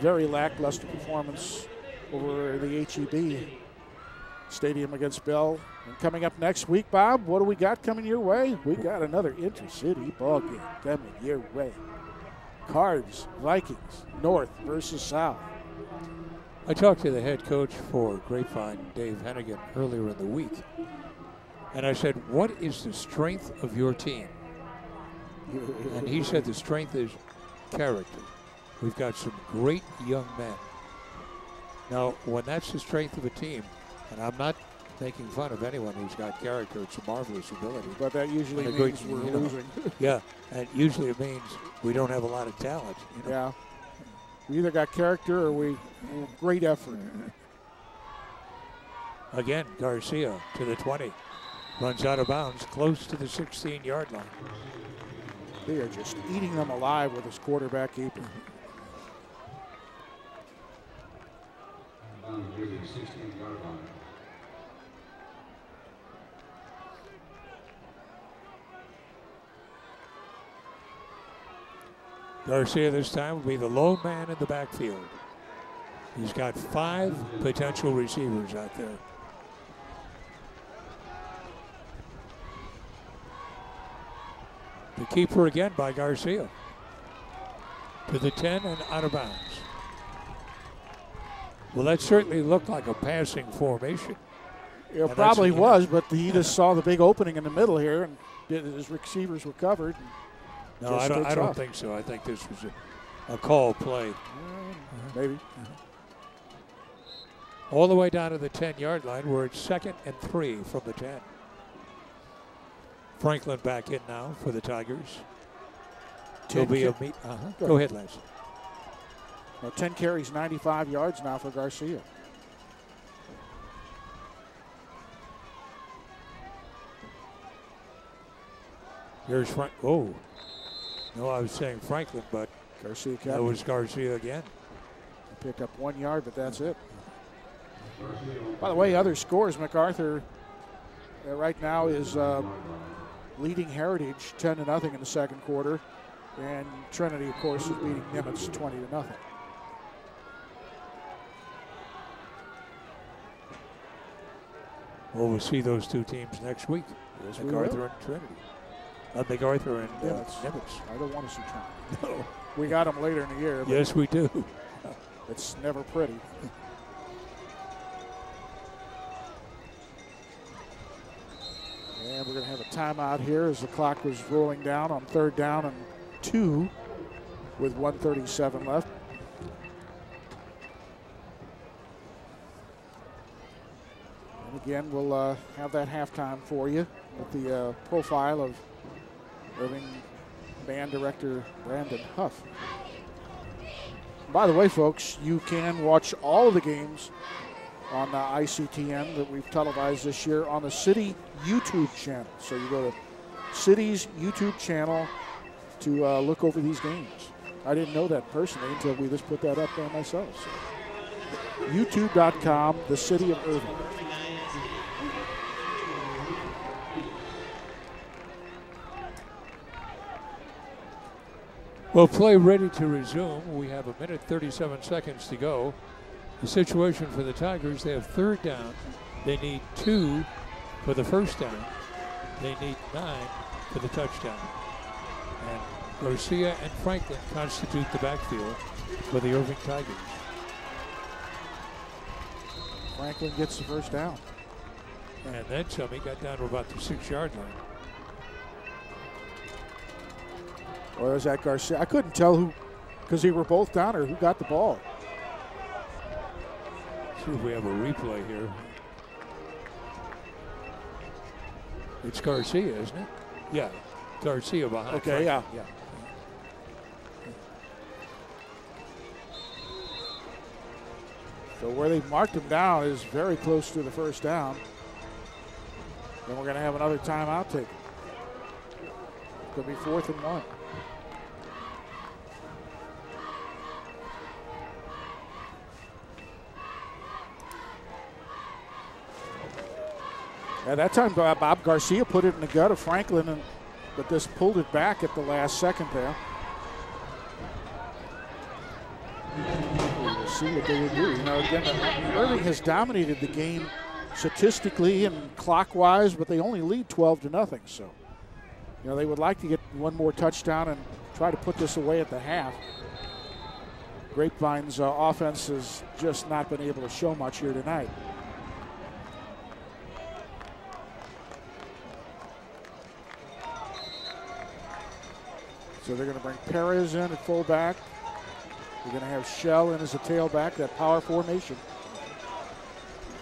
very lackluster performance over the HEB Stadium against Bell. And coming up next week, Bob, what do we got coming your way? We got another intercity ball game coming your way. Cards, Vikings, North versus South. I talked to the head coach for Grapevine, Dave Hennigan, earlier in the week. And I said, what is the strength of your team? And he said the strength is character. We've got some great young men. Now, when that's the strength of a team, and I'm not making fun of anyone who's got character, it's a marvelous ability. But that usually means we're losing. Yeah, and usually it means we don't have a lot of talent. You know? Yeah. We either got character or we great effort. Again, Garcia to the 20. Runs out of bounds, close to the 16-yard line. They are just eating them alive with his quarterback keeper. Garcia this time will be the lone man in the backfield. He's got 5 potential receivers out there. The keeper again by Garcia. To the 10 and out of bounds. Well, that certainly looked like a passing formation. It probably was, but he just saw the big opening in the middle here, and his receivers were covered. No, I don't think so. I think this was a call play. Maybe. All the way down to the 10-yard line. We're at 2nd and 3 from the 10. Franklin back in now for the Tigers. 10 He'll be a meet. Go ahead, Lance. 10 carries, 95 yards now for Garcia. Here's Frank. Oh, no, I was saying Franklin, but Garcia that was Garcia again. He picked up 1 yard, but that's it. By the way, other scores, MacArthur right now is leading Heritage 10-0 in the second quarter. And Trinity, of course, is beating Nimitz 20-0. Well, we'll see those two teams next week. Yes, MacArthur and Trinity. MacArthur and Nimitz. Nimitz. I don't want to see Trinity. No. We got them later in the year. Yes, we do. It's never pretty. And we're going to have a timeout here as the clock was rolling down on 3rd down and 2 with 1:37 left. And again, we'll have that halftime for you with the profile of Irving Band Director Brandon Huff. By the way, folks, you can watch all of the games on ICTN that we've televised this year on the City YouTube channel. So you go to City's YouTube channel to look over these games. I didn't know that personally until we just put that up there myself. So, YouTube.com, the City of Irving. Well, play ready to resume. We have 1:37 to go. The situation for the Tigers, they have 3rd down. They need 2 for the first down. They need 9 for the touchdown. And Garcia and Franklin constitute the backfield for the Irving Tigers. Franklin gets the first down. And then some. He got down to about the 6-yard line. Or is that Garcia? I couldn't tell who, because they were both down, or who got the ball. See if we have a replay here. It's Garcia, isn't it? Yeah, Garcia behind. Okay, yeah. So where they've marked him down is very close to the first down. Then we're going to have another timeout taken. It's going to be 4th and 1. At that time, Bob Garcia put it in the gut of Franklin, but just pulled it back at the last second there. We'll see what they would do. You know, again, Irving has dominated the game statistically and clockwise, but they only lead 12-0. So, you know, they would like to get one more touchdown and try to put this away at the half. Grapevine's offense has just not been able to show much here tonight. So they're going to bring Perez in at fullback. They're going to have Shell in as a tailback, that power formation.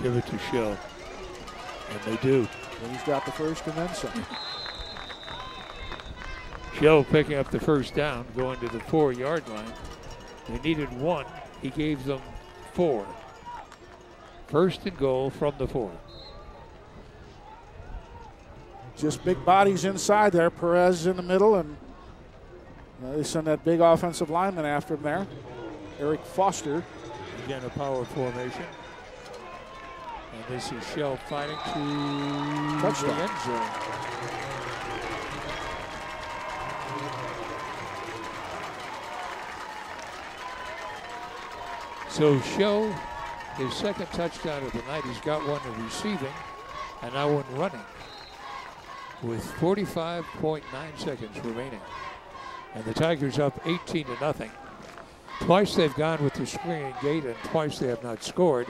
Give it to Shell. And they do. And he's got the first and then some. Shell picking up the first down, going to the 4-yard line. They needed 1. He gave them 4. 1st and goal from the 4. Just big bodies inside there. Perez in the middle, and they send that big offensive lineman after him there. Eric Foster. Again, a power formation. And this is Shell fighting to touchdown. The end zone. So Shell, his 2nd touchdown of the night, he's got one in receiving and now one running with 45.9 seconds remaining. And the Tigers up 18-0. Twice they've gone with the screen gate and twice they have not scored.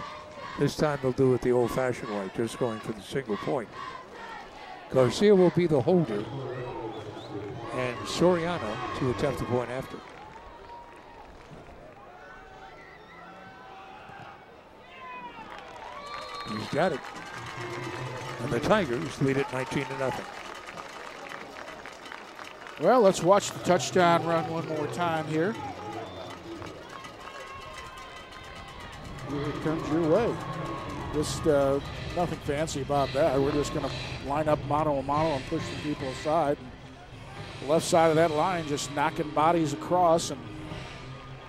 This time they'll do it the old-fashioned way, just going for the single point. Garcia will be the holder and Soriano to attempt the point after. He's got it. And the Tigers lead it 19-0. Well, let's watch the touchdown run one more time here. Here it comes your way. Just nothing fancy about that. We're just going to line up mano a mano and push some people aside. And the left side of that line just knocking bodies across and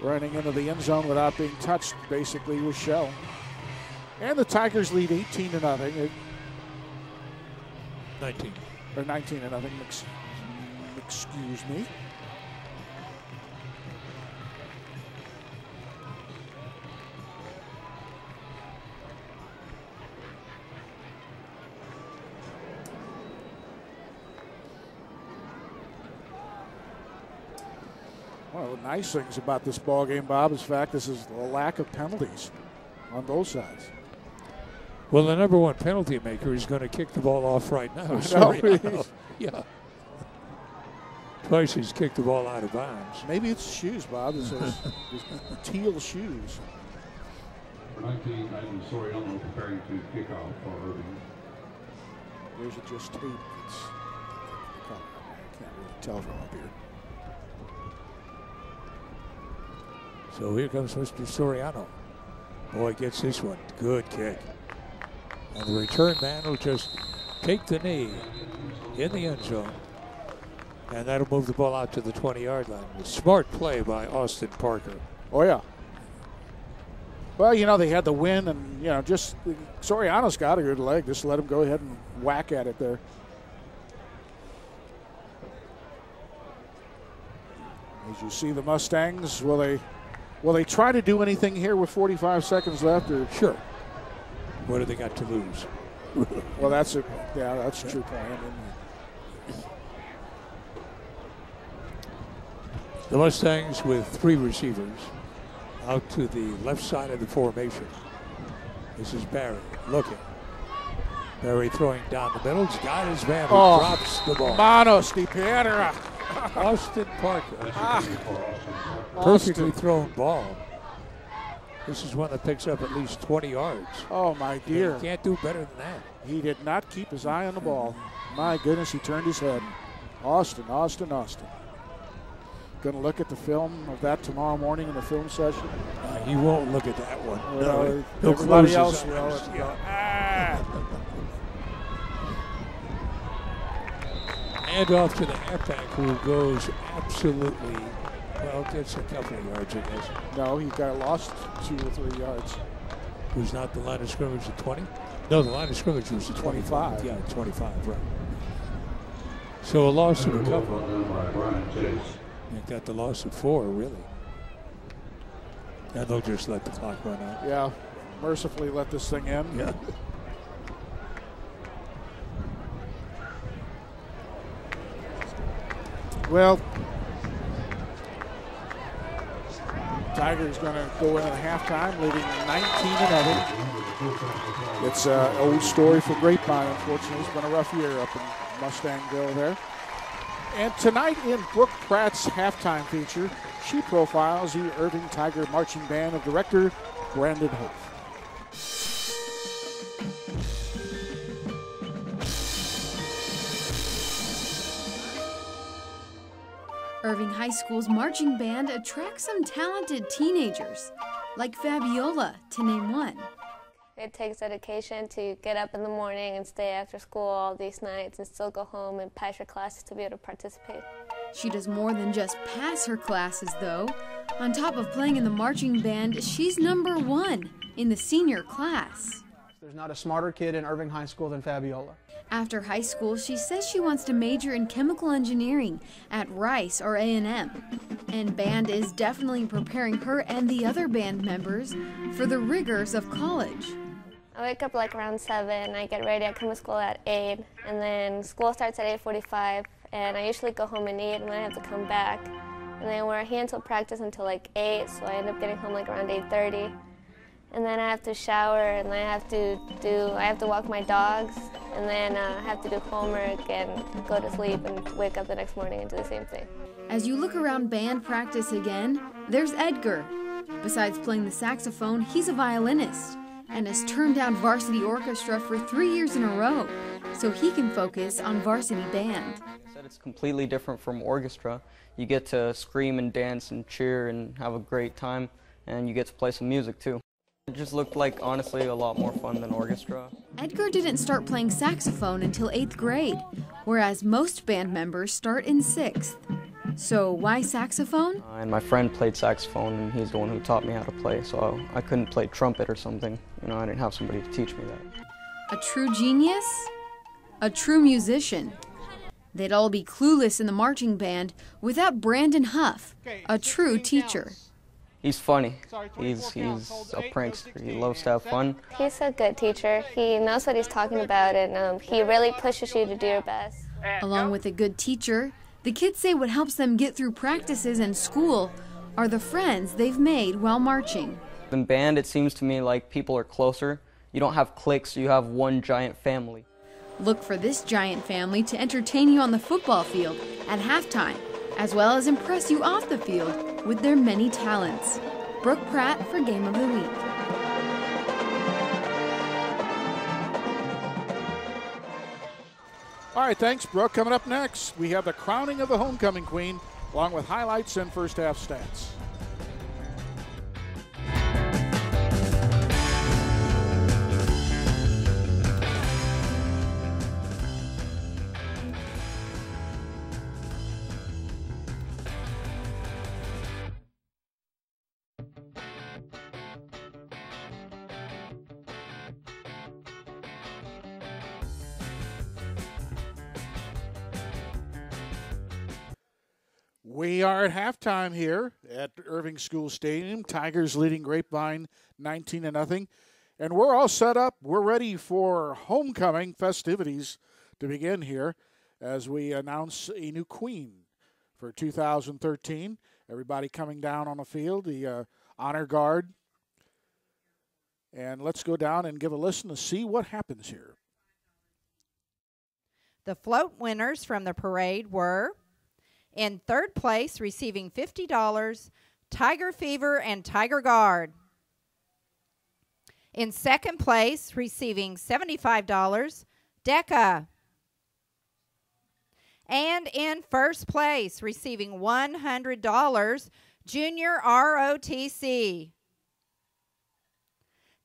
running into the end zone without being touched, basically, with Shell. And the Tigers lead 18-0. 19. Or 19-0. Excuse me. One of the nice things about this ball game, Bob, is this is the lack of penalties on both sides. Well, the number one penalty maker is going to kick the ball off right now. Yeah. Twice he's kicked the ball out of bounds. Maybe it's shoes, Bob. It's those teal shoes. For 19, Ivan Soriano preparing to kick off for Irving. There's it just tape. I can't really tell from up here. So here comes Mr. Soriano. Boy, gets this one. Good kick. And the return man will just take the knee in the end zone. And that'll move the ball out to the 20-yard line. A smart play by Austin Parker. Oh, yeah. Well, you know, they had the win, and, you know, just Soriano's got a good leg. Just let him go ahead and whack at it there. As you see the Mustangs, will they try to do anything here with 45 seconds left? Or sure. What do they got to lose? Well, that's a true point. I mean, the Mustangs with 3 receivers out to the left side of the formation. This is Barry looking. Barry throwing down the middle. He's got his man who drops the ball. Manos di Piedra. Austin Parker. Perfectly thrown ball. This is one that picks up at least 20 yards. Oh, my dear. He can't do better than that. He did not keep his eye on the ball. My goodness, he turned his head. Austin. Going to look at the film of that tomorrow morning in the film session. He won't look at that one. Well, no, he'll everybody close else his will. eyes. Yeah. And off to the halfback, who goes absolutely, well, gets a couple of yards, I guess. No, he got lost 2 or 3 yards. Who's not the line of scrimmage at 20? No, the line of scrimmage was at 25. Yeah, 25, right. So a loss of a couple. Make that the loss of 4, really. And they'll just let the clock run out. Yeah, mercifully let this thing in. Yeah. Well, Tigers going to go in at halftime, leading 19-0. It's an old story for Grapevine, unfortunately. It's been a rough year up in Mustangville there. And tonight in Brooke Pratt's halftime feature, she profiles the Irving Tiger Marching Band of director Brandon Huff. Irving High School's marching band attracts some talented teenagers, like Fabiola, to name one. It takes dedication to get up in the morning and stay after school all these nights and still go home and pass your classes to be able to participate. She does more than just pass her classes, though. On top of playing in the marching band, she's number 1 in the senior class. There's not a smarter kid in Irving High School than Fabiola. After high school, she says she wants to major in chemical engineering at Rice or A&M. And band is definitely preparing her and the other band members for the rigors of college. I wake up like around 7, I get ready, I come to school at 8, and then school starts at 8:45, and I usually go home and eat, and then I have to come back. And then we're here until practice until like 8, so I end up getting home like around 8:30. And then I have to shower, and then I have to walk my dogs, and then I have to do homework and go to sleep and wake up the next morning and do the same thing. As you look around band practice again, there's Edgar. Besides playing the saxophone, he's a violinist and has turned down varsity orchestra for 3 years in a row, so he can focus on varsity band. It's completely different from orchestra. You get to scream and dance and cheer and have a great time, and you get to play some music too. It just looked like, honestly, a lot more fun than orchestra. Edgar didn't start playing saxophone until 8th grade, whereas most band members start in 6th. So why saxophone? And my friend played saxophone, and he's the one who taught me how to play, so I couldn't play trumpet or something. You know, I didn't have somebody to teach me that. A true genius? A true musician. They'd all be clueless in the marching band without Brandon Huff, a true teacher. He's funny. He's a prankster. He loves to have fun. He's a good teacher. He knows what he's talking about, and he really pushes you to do your best. Along with a good teacher, the kids say what helps them get through practices and school are the friends they've made while marching. In band, it seems to me like people are closer. You don't have cliques, you have one giant family. Look for this giant family to entertain you on the football field at halftime, as well as impress you off the field with their many talents. Brooke Pratt for Game of the Week. All right, thanks, Brooke. Coming up next, we have the crowning of the homecoming queen, along with highlights and first half stats. We are at halftime here at Irving Schools Stadium. Tigers leading Grapevine 19-0. And we're all set up. We're ready for homecoming festivities to begin here as we announce a new queen for 2013. Everybody coming down on the field, the honor guard. And let's go down and give a listen to see what happens here. The float winners from the parade were, in 3rd place, receiving $50, Tiger Fever and Tiger Guard. In 2nd place, receiving $75, Decca. And in 1st place, receiving $100, Junior ROTC.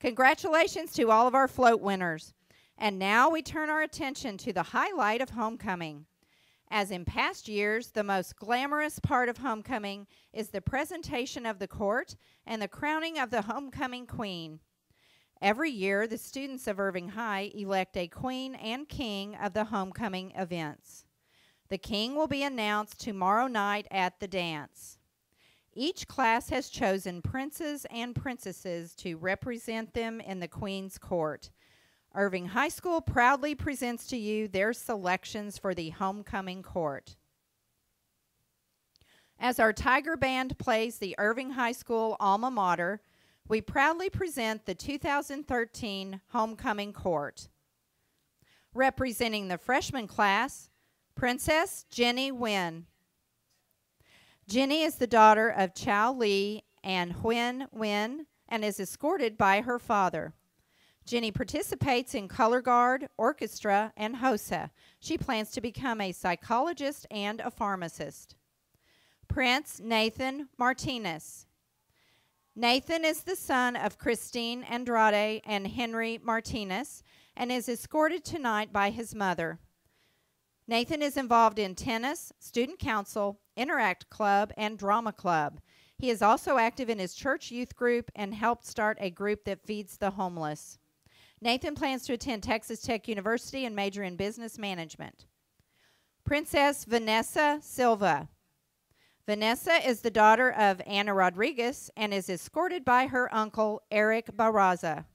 Congratulations to all of our float winners. And now we turn our attention to the highlight of homecoming. As in past years, the most glamorous part of homecoming is the presentation of the court and the crowning of the homecoming queen. Every year, the students of Irving High elect a queen and king of the homecoming events. The king will be announced tomorrow night at the dance. Each class has chosen princes and princesses to represent them in the queen's court. Irving High School proudly presents to you their selections for the homecoming court. As our Tiger Band plays the Irving High School alma mater, we proudly present the 2013 homecoming court. Representing the freshman class, Princess Jenny Nguyen. Jenny is the daughter of Chow Lee and Huyen Nguyen and is escorted by her father. Jenny participates in color guard, orchestra, and HOSA. She plans to become a psychologist and a pharmacist. Prince Nathan Martinez. Nathan is the son of Christine Andrade and Henry Martinez and is escorted tonight by his mother. Nathan is involved in tennis, student council, Interact Club, and drama club. He is also active in his church youth group and helped start a group that feeds the homeless. Nathan plans to attend Texas Tech University and major in business management. Princess Vanessa Silva. Vanessa is the daughter of Anna Rodriguez and is escorted by her uncle, Eric Barraza.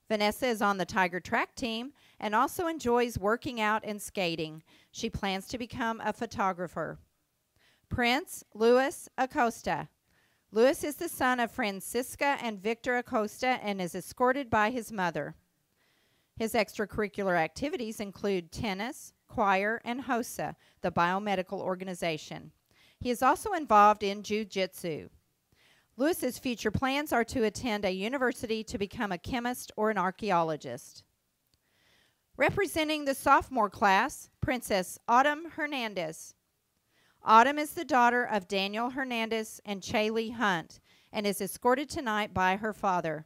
Vanessa is on the Tiger track team and also enjoys working out and skating. She plans to become a photographer. Prince Luis Acosta. Luis is the son of Francisca and Victor Acosta and is escorted by his mother. His extracurricular activities include tennis, choir, and HOSA, the biomedical organization. He is also involved in jiu-jitsu. Luis's future plans are to attend a university to become a chemist or an archaeologist. Representing the sophomore class, Princess Autumn Hernandez. Autumn is the daughter of Daniel Hernandez and Chaley Hunt and is escorted tonight by her father.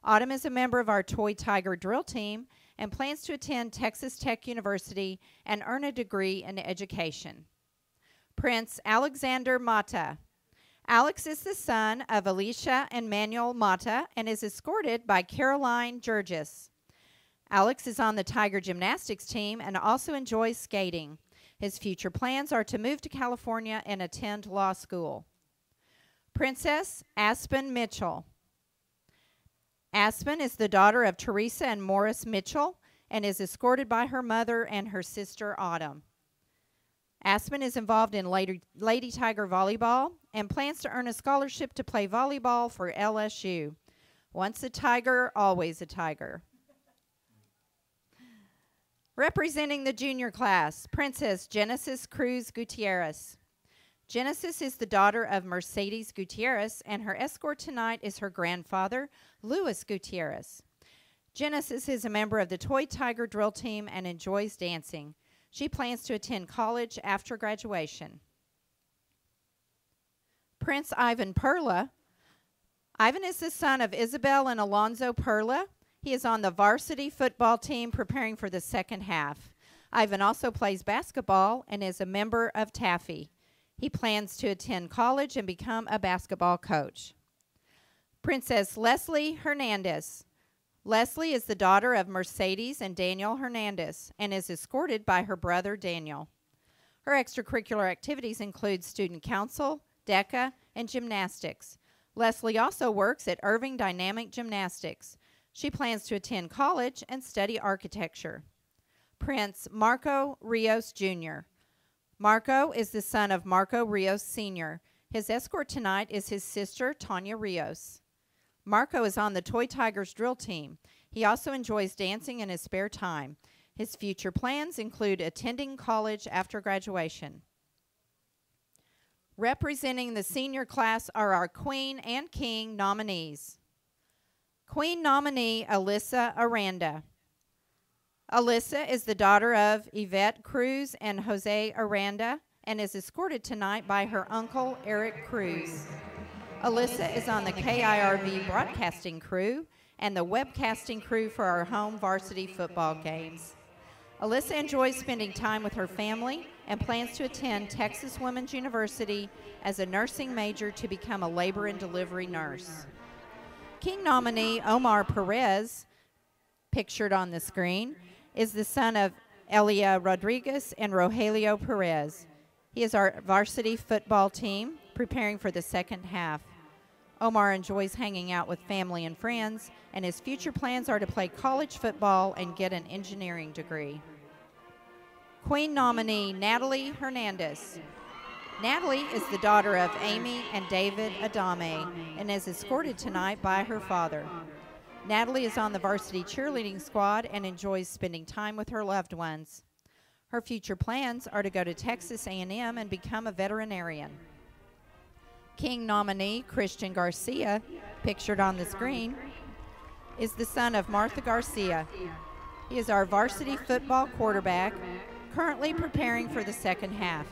Autumn is a member of our Toy Tiger drill team and plans to attend Texas Tech University and earn a degree in education. Prince Alexander Mata. Alex is the son of Alicia and Manuel Mata and is escorted by Caroline Jurgis. Alex is on the Tiger Gymnastics team and also enjoys skating. His future plans are to move to California and attend law school. Princess Aspen Mitchell. Aspen is the daughter of Teresa and Morris Mitchell and is escorted by her mother and her sister Autumn. Aspen is involved in Lady Tiger volleyball and plans to earn a scholarship to play volleyball for LSU. Once a Tiger, always a Tiger. Representing the junior class, Princess Genesis Cruz Gutierrez. Genesis is the daughter of Mercedes Gutierrez, and her escort tonight is her grandfather, Luis Gutierrez. Genesis is a member of the Toy Tiger drill team and enjoys dancing. She plans to attend college after graduation. Prince Ivan Perla. Ivan is the son of Isabel and Alonzo Perla. He is on the varsity football team preparing for the second half. Ivan also plays basketball and is a member of Taffy. He plans to attend college and become a basketball coach. Princess Leslie Hernandez. Leslie is the daughter of Mercedes and Daniel Hernandez and is escorted by her brother Daniel. Her extracurricular activities include student council, DECA, and gymnastics. Leslie also works at Irving Dynamic Gymnastics. She plans to attend college and study architecture. Prince Marco Rios Jr. Marco is the son of Marco Rios Sr. His escort tonight is his sister, Tanya Rios. Marco is on the Toy Tigers drill team. He also enjoys dancing in his spare time. His future plans include attending college after graduation. Representing the senior class are our Queen and King nominees. Queen nominee Alyssa Aranda. Alyssa is the daughter of Yvette Cruz and Jose Aranda and is escorted tonight by her uncle, Eric Cruz. Alyssa is on the KIRV broadcasting crew and the webcasting crew for our home varsity football games. Alyssa enjoys spending time with her family and plans to attend Texas Women's University as a nursing major to become a labor and delivery nurse. King nominee Omar Perez, pictured on the screen, is the son of Elia Rodriguez and Rogelio Perez. He is our varsity football team preparing for the second half. Omar enjoys hanging out with family and friends, and his future plans are to play college football and get an engineering degree. Queen nominee Natalie Hernandez. Natalie is the daughter of Amy and David Adame and is escorted tonight by her father. Natalie is on the varsity cheerleading squad and enjoys spending time with her loved ones. Her future plans are to go to Texas A&M and become a veterinarian. King nominee Christian Garcia, pictured on the screen, is the son of Martha Garcia. He is our varsity football quarterback, currently preparing for the second half.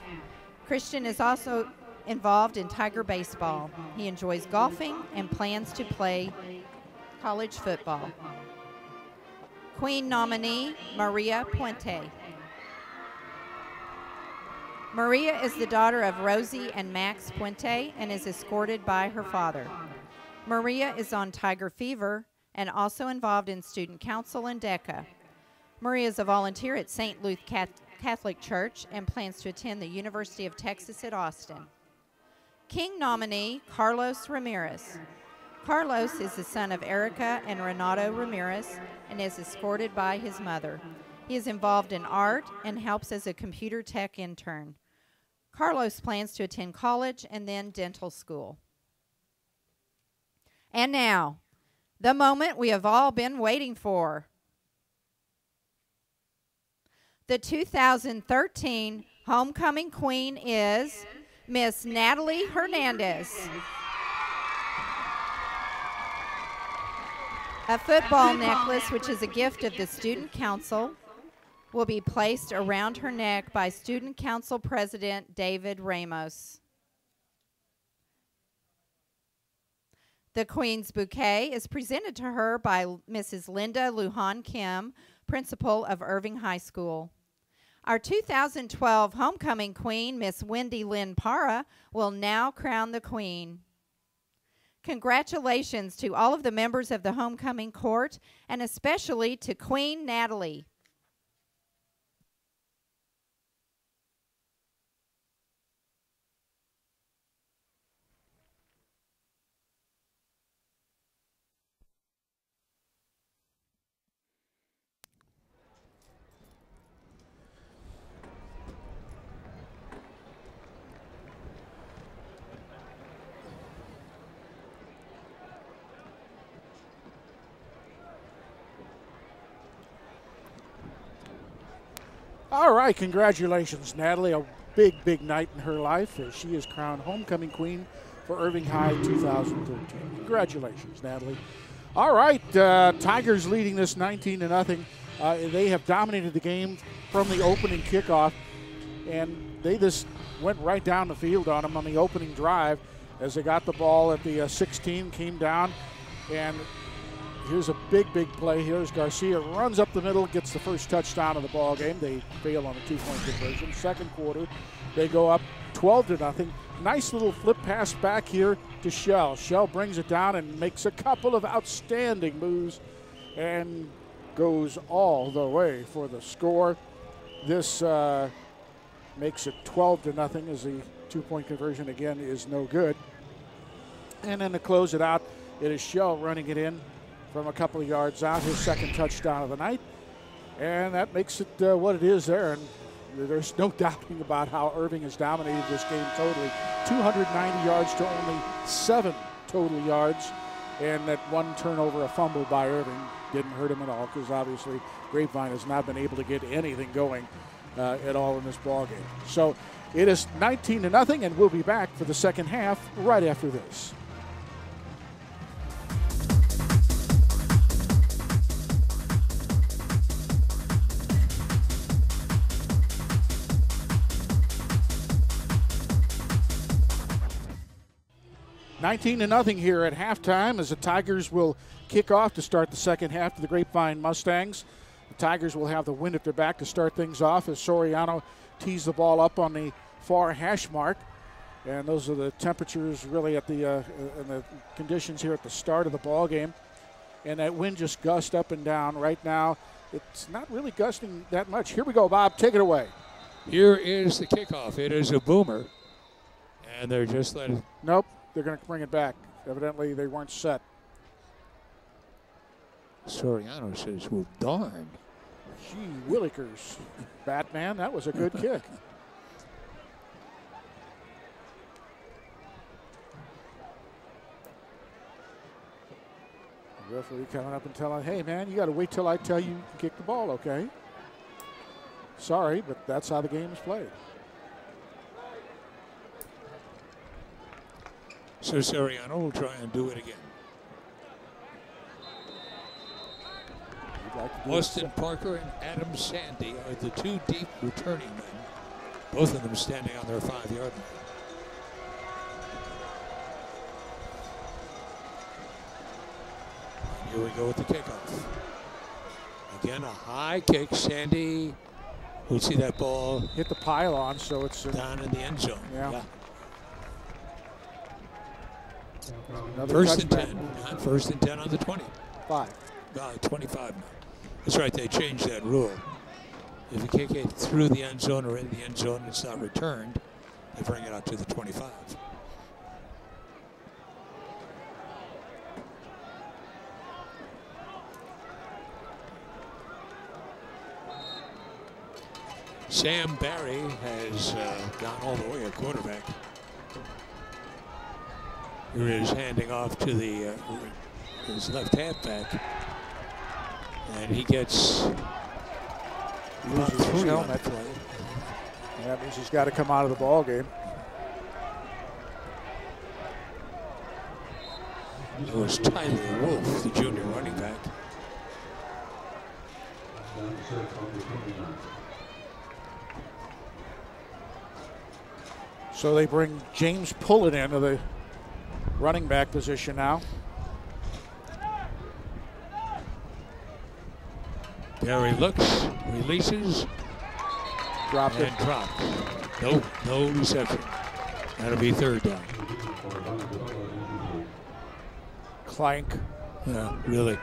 Christian is also involved in Tiger baseball. He enjoys golfing and plans to play college football. Queen nominee Maria Puente. Maria is the daughter of Rosie and Max Puente and is escorted by her father. Maria is on Tiger Fever and also involved in student council and DECA. Maria is a volunteer at St. Luke Catholic Church and plans to attend the University of Texas at Austin. King nominee Carlos Ramirez. Carlos is the son of Erica and Renato Ramirez and is escorted by his mother. He is involved in art and helps as a computer tech intern. Carlos plans to attend college and then dental school. And now, the moment we have all been waiting for. The 2013 homecoming queen is Miss Natalie Hernandez. A football necklace, which is a gift of the Student Council, will be placed around her neck by Student Council President David Ramos. The Queen's Bouquet is presented to her by Mrs. Linda Lujan Kim, principal of Irving High School. Our 2012 homecoming queen, Miss Wendy Lynn Parra, will now crown the queen. Congratulations to all of the members of the homecoming court, and especially to Queen Natalie. All right, congratulations, Natalie. A big, big night in her life as she is crowned homecoming queen for Irving High 2013. Congratulations, Natalie. All right, Tigers leading this 19-0. They have dominated the game from the opening kickoff, and they just went right down the field on them on the opening drive as they got the ball at the 16, came down, and here's a big, big play. Here's Garcia, runs up the middle, gets the first touchdown of the ball game. They fail on a two-point conversion. Second quarter, they go up 12-0. Nice little flip pass back here to Shell. Shell brings it down and makes a couple of outstanding moves and goes all the way for the score. This makes it 12-0 as the two-point conversion again is no good. And then to close it out, it is Shell running it in from a couple of yards out, his second touchdown of the night. And that makes it what it is there. And there's no doubting about how Irving has dominated this game totally. 290 yards to only 7 total yards. And that one turnover, a fumble by Irving, didn't hurt him at all because obviously Grapevine has not been able to get anything going at all in this ball game. So it is 19-0, and we'll be back for the second half right after this. $19-0 here at halftime as the Tigers will kick off to start the second half of the Grapevine Mustangs. The Tigers will have the wind at their back to start things off as Soriano tees the ball up on the far hash mark. And those are the temperatures really at the and the conditions here at the start of the ball game. And that wind just gust up and down. Right now, it's not really gusting that much. Here we go, Bob. Take it away. Here is the kickoff. It is a boomer. And they're just letting. Nope. They're going to bring it back. Evidently, they weren't set. Soriano says, well, darn. Gee, Willikers. Batman, that was a good kick. The referee coming up and telling, hey, man, you got to wait till I tell you to kick the ball, okay? Sorry, but that's how the game is played. So Soriano will try and do it again. Austin Parker and Adam Sandy are the two deep returning men, both of them standing on their 5-yard line. And here we go with the kickoff. Again, a high kick. Sandy, we'll see that ball hit the pylon, so it's down in the end zone. Yeah. First and 10. Not first and 10 on the 20. 25 now. That's right, they changed that rule. If you kick it through the end zone or in the end zone and it's not returned, they bring it out to the 25. Sam Barry has gone all the way at quarterback. Here is handing off to the his left halfback, and he gets loses his helmet. And that means he's got to come out of the ball game. It was Tyler Wolf, the junior running back. So they bring James Pullen into the running back position now. There he looks, releases, Dropped and drops. No reception. That'll be third down. Clank. Yeah, really.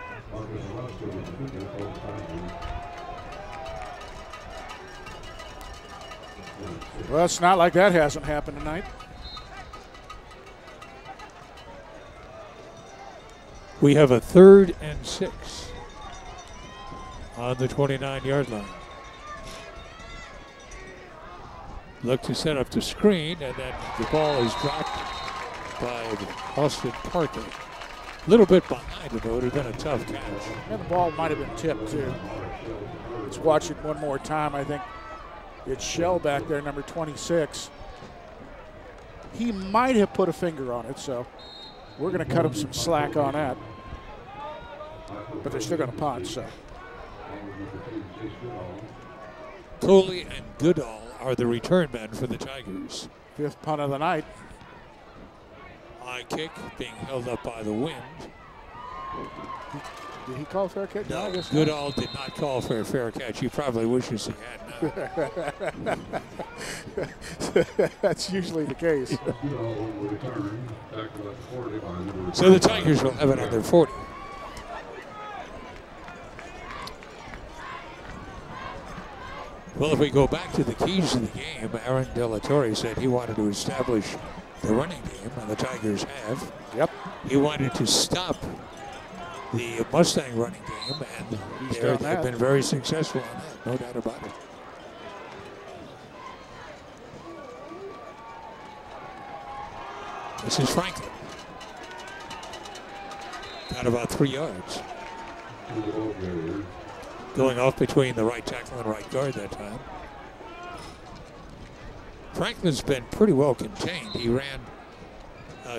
Well, it's not like that hasn't happened tonight. We have a 3rd and 6 on the 29-yard line. Look to set up the screen, and then the ball is dropped by Austin Parker. A little bit behind him, but it would have been a tough catch. And the ball might have been tipped, too. Let's watch it one more time. I think it's Shell back there, number 26. He might have put a finger on it, so we're going to cut him some slack on that. But they're still going to punt, so. Coley and Goodall are the return men for the Tigers. 5th punt of the night. High kick being held up by the wind. Did he call a fair catch? No, I guess Goodall did not call for a fair catch. He probably wishes he had now. That's usually the case. So the Tigers will have it on their 40. Well, if we go back to the keys of the game, Aaron Delatorre said he wanted to establish the running game, and the Tigers have. Yep. He wanted to stop the Mustang running game, and they've been very successful on that, no doubt about it. This is Franklin. Got about 3 yards. Going off between the right tackle and right guard that time. Franklin's been pretty well contained. He ran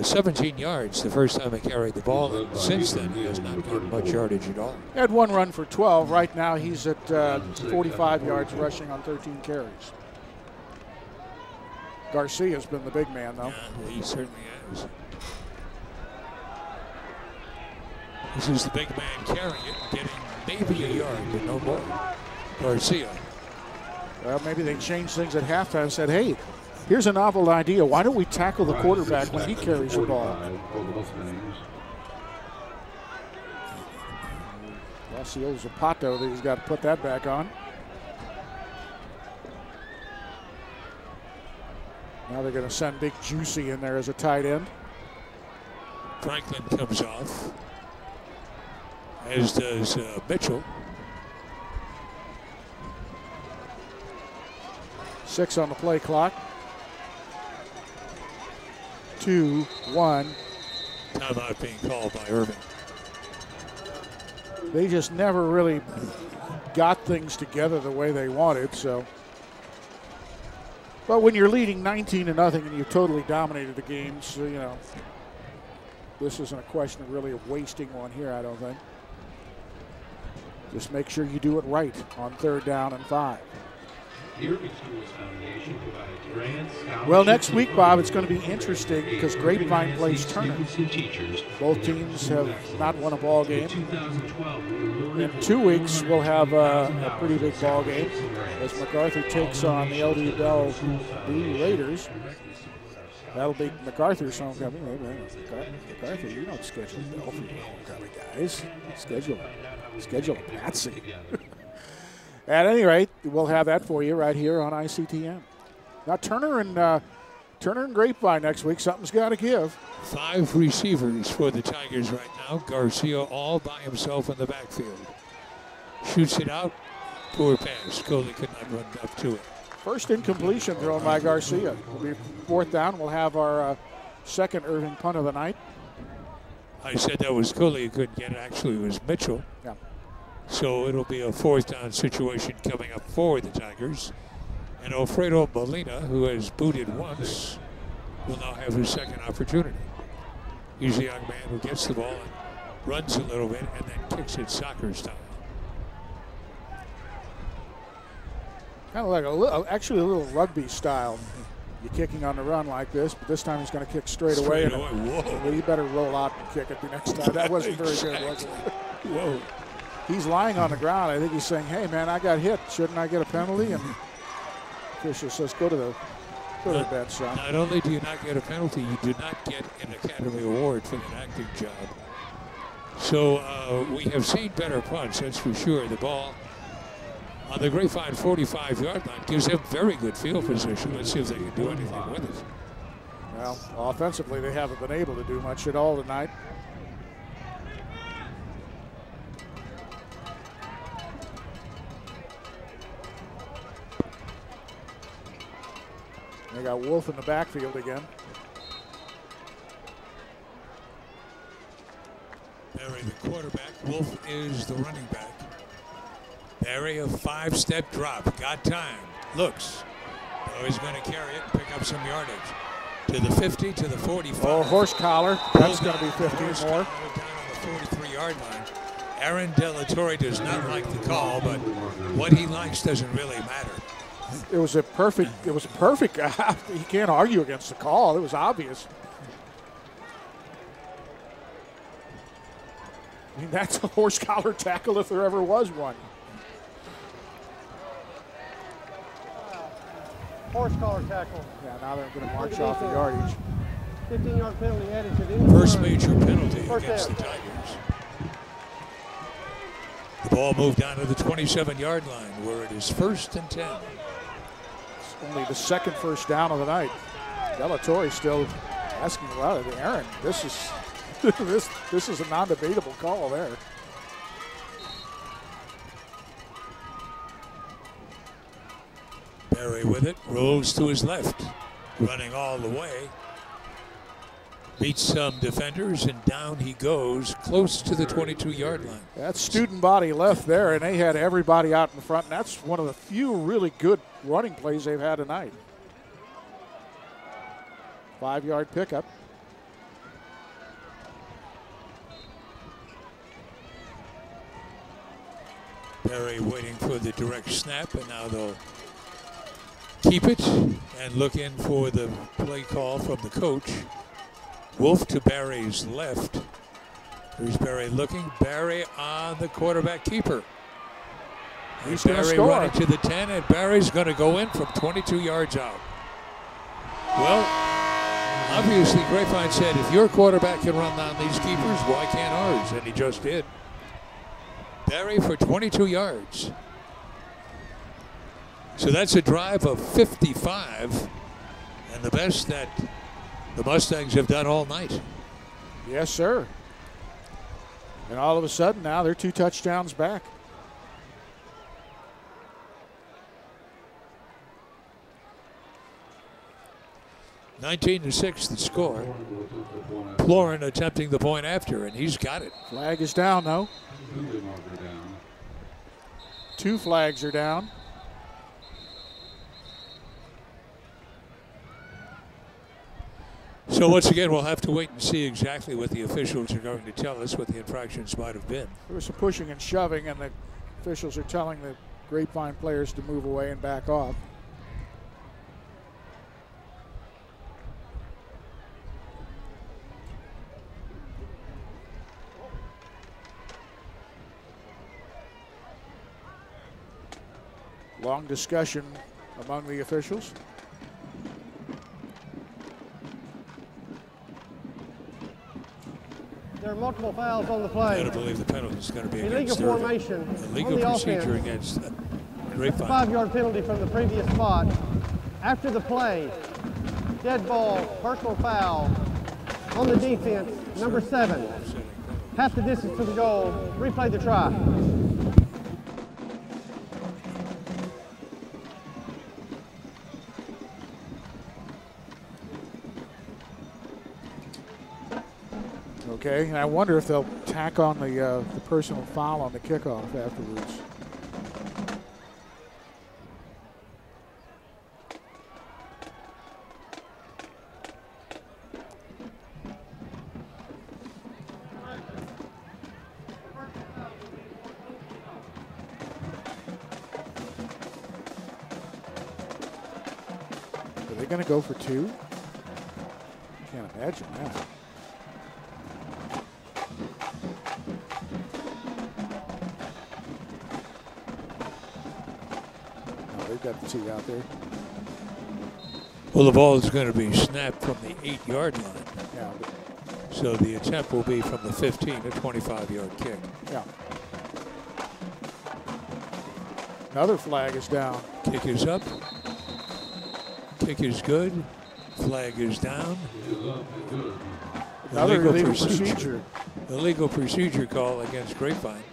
17 yards the first time he carried the ball, and since then he has not gotten much yardage at all. He had 1 run for 12. Right now he's at 45 yards rushing on 13 carries. Garcia's been the big man, though. Yeah, he certainly has. This is the big man carrying it, getting maybe a yard, but no more. Garcia. Well, maybe they changed things at halftime and said, hey, here's a novel idea. Why don't we tackle the quarterback when he carries the ball? That's the old Zapato that he's got to put that back on. Now they're going to send Big Juicy in there as a tight end. Franklin comes off, as does Mitchell. 6 on the play clock. 2, 1. Timeout being called by Irving. They just never really got things together the way they wanted, so. But when you're leading 19-0 and you've totally dominated the game, so, you know, this isn't a question of really wasting one here, I don't think. Just make sure you do it right on 3rd down and 5. Irving Schools Foundation provides grants. Well, next week, Bob, it's going to be interesting because Grapevine plays Turner. Both teams have not won a ball game. In 2 weeks, we'll have a pretty big ball game as MacArthur takes on the LD Bell Blue Raiders. That'll be MacArthur's homecoming. MacArthur, you don't schedule Bell for your homecoming, guys. Schedule a Patsy. At any rate, we'll have that for you right here on ICTN. Now Turner and Grapevine next week. Something's got to give. 5 receivers for the Tigers right now. Garcia all by himself in the backfield. Shoots it out. Poor pass. Coley could not run up to it. First incompletion thrown by Garcia. It'll be 4th down. We'll have our second Irving punt of the night. I said that was Coley who couldn't get it. Actually, it was Mitchell. Yeah. So it'll be a 4th down situation coming up for the Tigers. And Alfredo Molina, who has booted once, will now have his second opportunity. He's a young man who gets the ball and runs a little bit and then kicks it soccer style. Kind of like actually a little rugby style. You're kicking on the run like this, but this time he's going to kick straight away. Whoa. Well, you better roll out and kick it the next time. That wasn't very good, was it? Whoa. He's lying on the ground. I think he's saying, hey, man, I got hit. Shouldn't I get a penalty? And official says, go to the bench, son. Not only do you not get a penalty, you do not get an Academy Award for that acting job. So we have seen better punts, that's for sure. The ball on the Grapevine 45-yard line gives them very good field position. Let's see if they can do anything with it. Well, offensively, they haven't been able to do much at all tonight. They got Wolf in the backfield again. Barry, the quarterback. Wolf is the running back. Barry, a 5-step drop. Got time. Looks. Oh, he's going to carry it and pick up some yardage. To the 50, to the 45. Oh, horse collar. That's going to be 50 more. Down on the 43-yard line. Aaron Delatorre does not like the call, but what he likes doesn't really matter. It was a perfect. You can't argue against the call. It was obvious. I mean, that's a horse collar tackle if there ever was one. Horse collar tackle. Yeah, now they're going to march off the yardage. 15-yard penalty added to the First major penalty against the Tigers. The ball moved down to the 27-yard line where it is 1st and 10. It's only the second first down of the night. Delatorre still asking about it. Aaron, this is this is a non-debatable call there. Barry with it, rolls to his left, running all the way. Beats some defenders, and down he goes, close to the 22-yard line. That's student body left there, and they had everybody out in front, and that's one of the few really good running plays they've had tonight. 5-yard pickup. Barry waiting for the direct snap, and now they'll keep it and look in for the play call from the coach. Wolf to Barry's left. Here's Barry looking. Barry on the quarterback keeper. He's going to Barry score. running to the 10, and Barry's going to go in from 22 yards out. Well, obviously Grapevine said, if your quarterback can run down these keepers, why can't ours? And he just did. Barry for 22 yards. So that's a drive of 55, and the best that the Mustangs have done all night. Yes, sir. And all of a sudden now they're 2 touchdowns back. (19-6) the score. Florin attempting the point after, and he's got it. Flag is down, though. 2 flags are down. So once again, we'll have to wait and see exactly what the officials are going to tell us, what the infractions might have been. There was some pushing and shoving, and the officials are telling the Grapevine players to move away and back off. Long discussion among the officials. There are multiple fouls on the play. I gotta believe the penalty is going to be Illegal against formation. Illegal on the procedure offense. against It's a Grapevine. 5-yard penalty from the previous spot. After the play, dead ball, personal foul on the defense, number 7. Half the distance to the goal. Replay the try. Okay, and I wonder if they'll tack on the personal foul on the kickoff afterwards. they going to go for two? Can't imagine that. No, they've got the tee out there. Well, the ball is going to be snapped from the 8-yard line. Yeah. So the attempt will be from the 15, a 25-yard kick. Yeah. Another flag is down. Kick is up. Kick is good. Flag is down. Another illegal procedure. Illegal procedure call against Grapevine.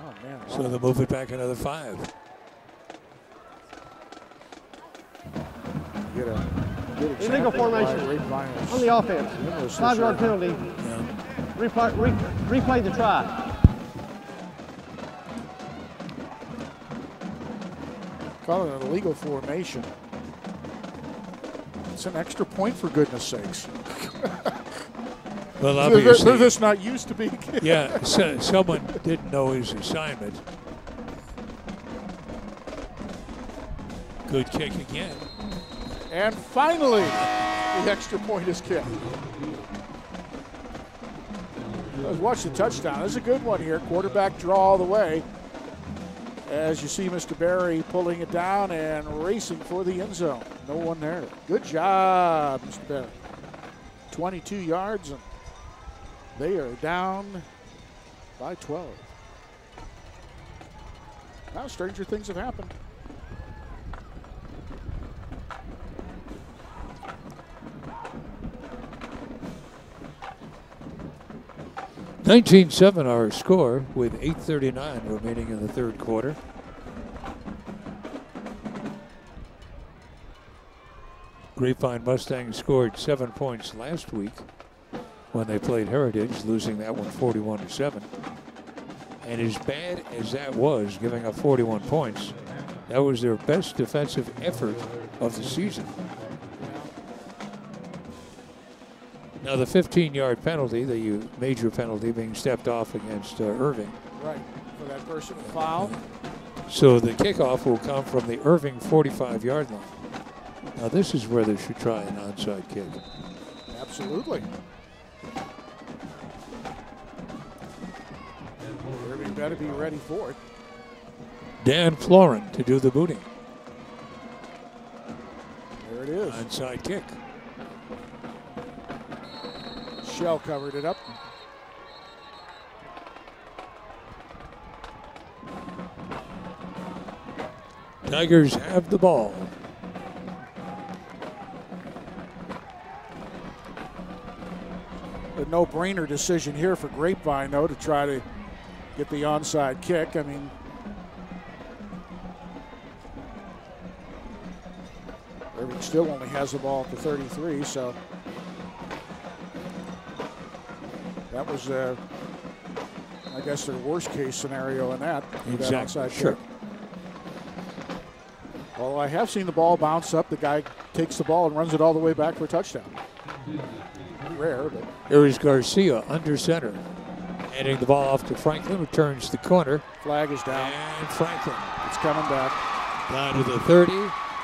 Oh, man. So they'll move it back another 5. Get a good Illegal formation on the offense. 5-yard penalty. Yeah. Replay the try. Call it an illegal formation. It's an extra point, for goodness sakes. Well, obviously, they're just not used to being. Yeah, someone didn't know his assignment. Good kick again. And finally, the extra point is kicked. Let's watch the touchdown. This is a good one here. Quarterback draw all the way. As you see Mr. Barry pulling it down and racing for the end zone. No one there. Good job, Mr. Barry. 22 yards, and they are down by 12. Now stranger things have happened. (19-7) our score with 8:39 remaining in the third quarter. Grapevine Mustangs scored 7 points last week when they played Heritage, losing that one 41-7. And as bad as that was, giving up 41 points, that was their best defensive effort of the season. Now the 15-yard penalty, the major penalty being stepped off against Irving. Right, for that personal foul. So the kickoff will come from the Irving 45-yard line. Now this is where they should try an onside kick. Absolutely. Irving better be ready for it. Dan Florin to do the booting. There it is. Onside kick. Shell covered it up. Tigers have the ball. A no-brainer decision here for Grapevine, though, to try to get the onside kick. I mean, Irving still only has the ball at the 33, so that was, I guess, their worst-case scenario in that. Exactly. That onside Sure. kick. Well, I have seen the ball bounce up. The guy takes the ball and runs it all the way back for a touchdown. Rare, but. Here is Garcia under center. Handing the ball off to Franklin, who turns the corner. Flag is down. And Franklin. It's coming back. Down to the 30,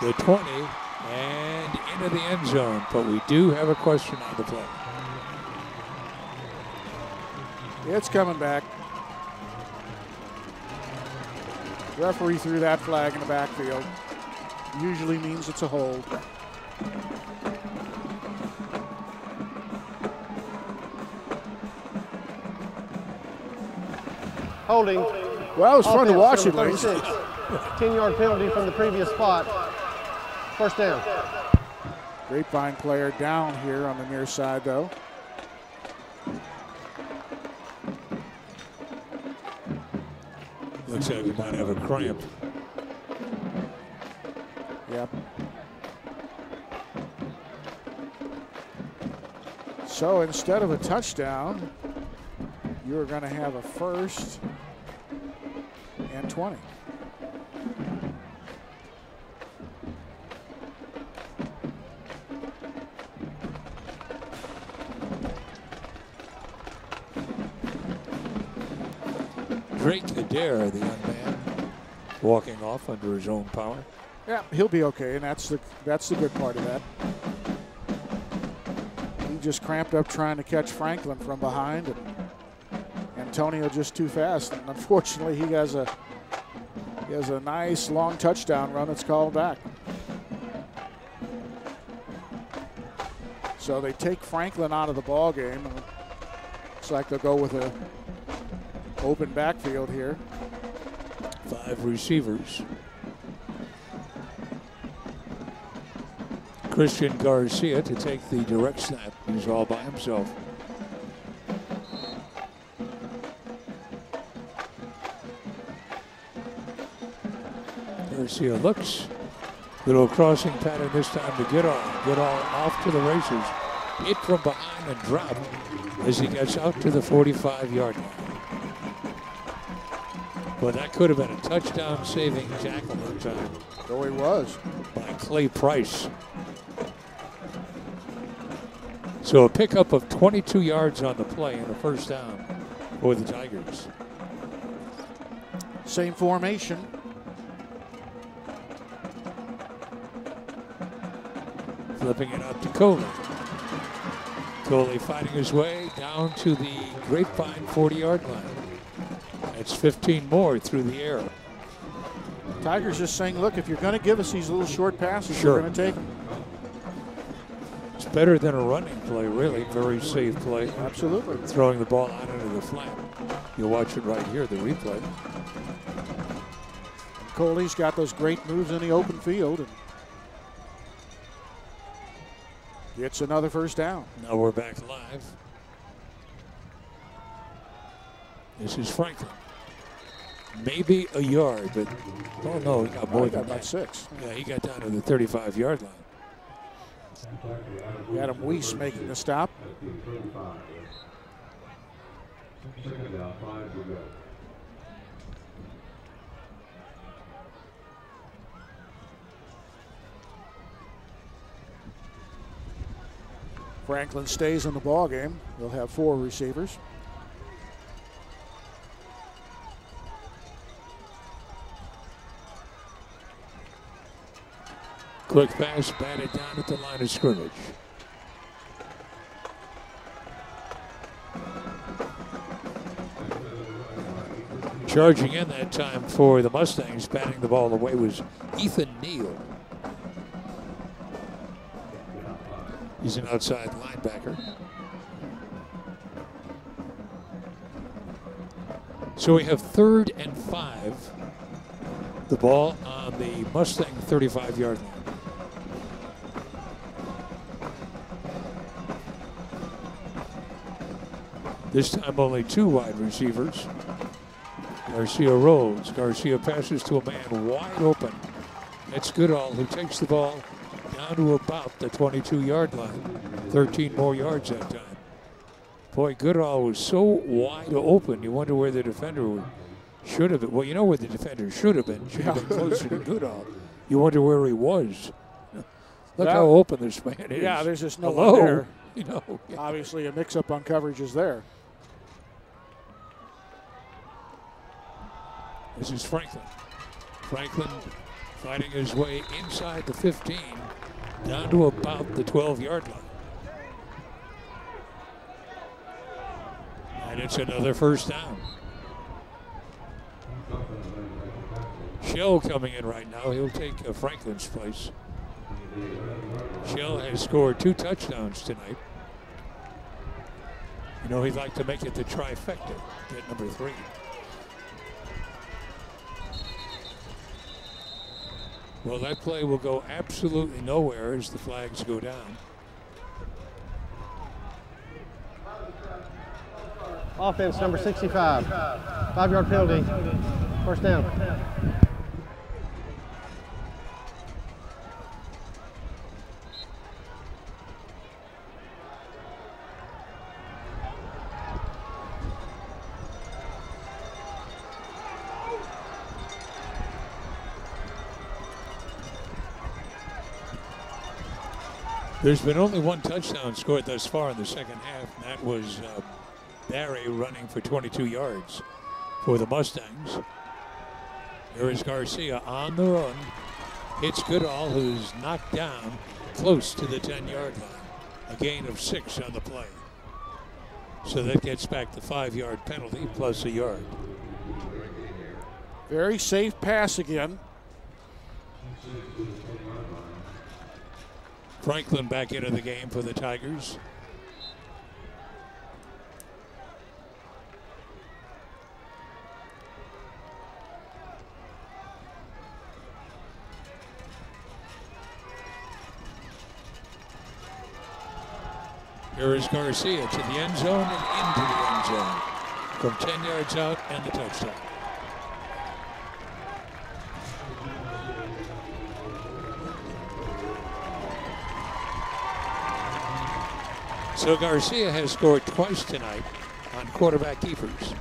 the 20, and into the end zone. But we do have a question on the play. It's coming back. Referee threw that flag in the backfield. Usually means it's a hold. Holding. Well, it was fun to watch it, ladies. 10-yard penalty from the previous spot. First down. Grapevine player down here on the near side, though. Looks like he might have a cramp. Yep. So instead of a touchdown, you're going to have a 1st and 20. Drake Adair, the young man, walking off under his own power. Yeah, he'll be okay, and that's the good part of that. He just cramped up trying to catch Franklin from behind, and Antonio just too fast. And unfortunately, he has a nice long touchdown run that's called back. So they take Franklin out of the ball game. And looks like they'll go with a open backfield here. 5 receivers. Christian Garcia to take the direct snap. He's all by himself. Garcia looks. Little crossing pattern this time to get all off to the races. Hit from behind and drop as he gets out to the 45-yard line. Well, that could have been a touchdown-saving tackle that time. So he was. By Clay Price. So a pickup of 22 yards on the play and a first down for the Tigers. Same formation. Flipping it up to Coley. Coley fighting his way down to the Grapevine 40-yard line. That's 15 more through the air. Tigers just saying, look, if you're going to give us these little short passes, sure, we're going to take them. It's better than a running play, really. Very safe play. Absolutely. Throwing the ball out into the flat. You'll watch it right here, the replay. Coley's got those great moves in the open field. And gets another first down. Now we're back live. This is Franklin. Maybe a yard, but oh no, he got more than about that. 6. Yeah, he got down to the 35-yard line. Adam Weiss making the stop. Second down, 5 to go. Franklin stays in the ball game. They'll have 4 receivers. Quick pass, batted down at the line of scrimmage. Charging in that time for the Mustangs, batting the ball away was Ethan Neal. He's an outside linebacker. So we have 3rd and 5. The ball on the Mustang 35-yard line. This time only 2 wide receivers. Garcia rolls. Garcia passes to a man wide open. It's Goodall who takes the ball down to about the 22-yard line. 13 more yards that time. Boy, Goodall was so wide open, you wonder where the defender should have been. Well, you know where the defender should have been. Should have been closer to Goodall. You wonder where he was. Look how open this man is. Yeah, there's just no one there. You know, yeah. Obviously, a mix-up on coverage is there. This is Franklin. Franklin fighting his way inside the 15, down to about the 12-yard line. And it's another first down. Shell coming in right now. He'll take Franklin's place. Shell has scored 2 touchdowns tonight. You know, he'd like to make it the trifecta, get number 3. Well, that play will go absolutely nowhere as the flags go down. Offense number 65. 5-yard penalty. First down. There's been only 1 touchdown scored thus far in the second half, and that was Barry running for 22 yards for the Mustangs. Here is Garcia on the run. hits Goodall, who's knocked down close to the 10-yard line. A gain of 6 on the play. So that gets back the 5-yard penalty plus a yard. Very safe pass again. Franklin back into the game for the Tigers. Here is Garcia to the end zone and into the end zone. From 10 yards out and the touchdown. So Garcia has scored twice tonight on quarterback keepers.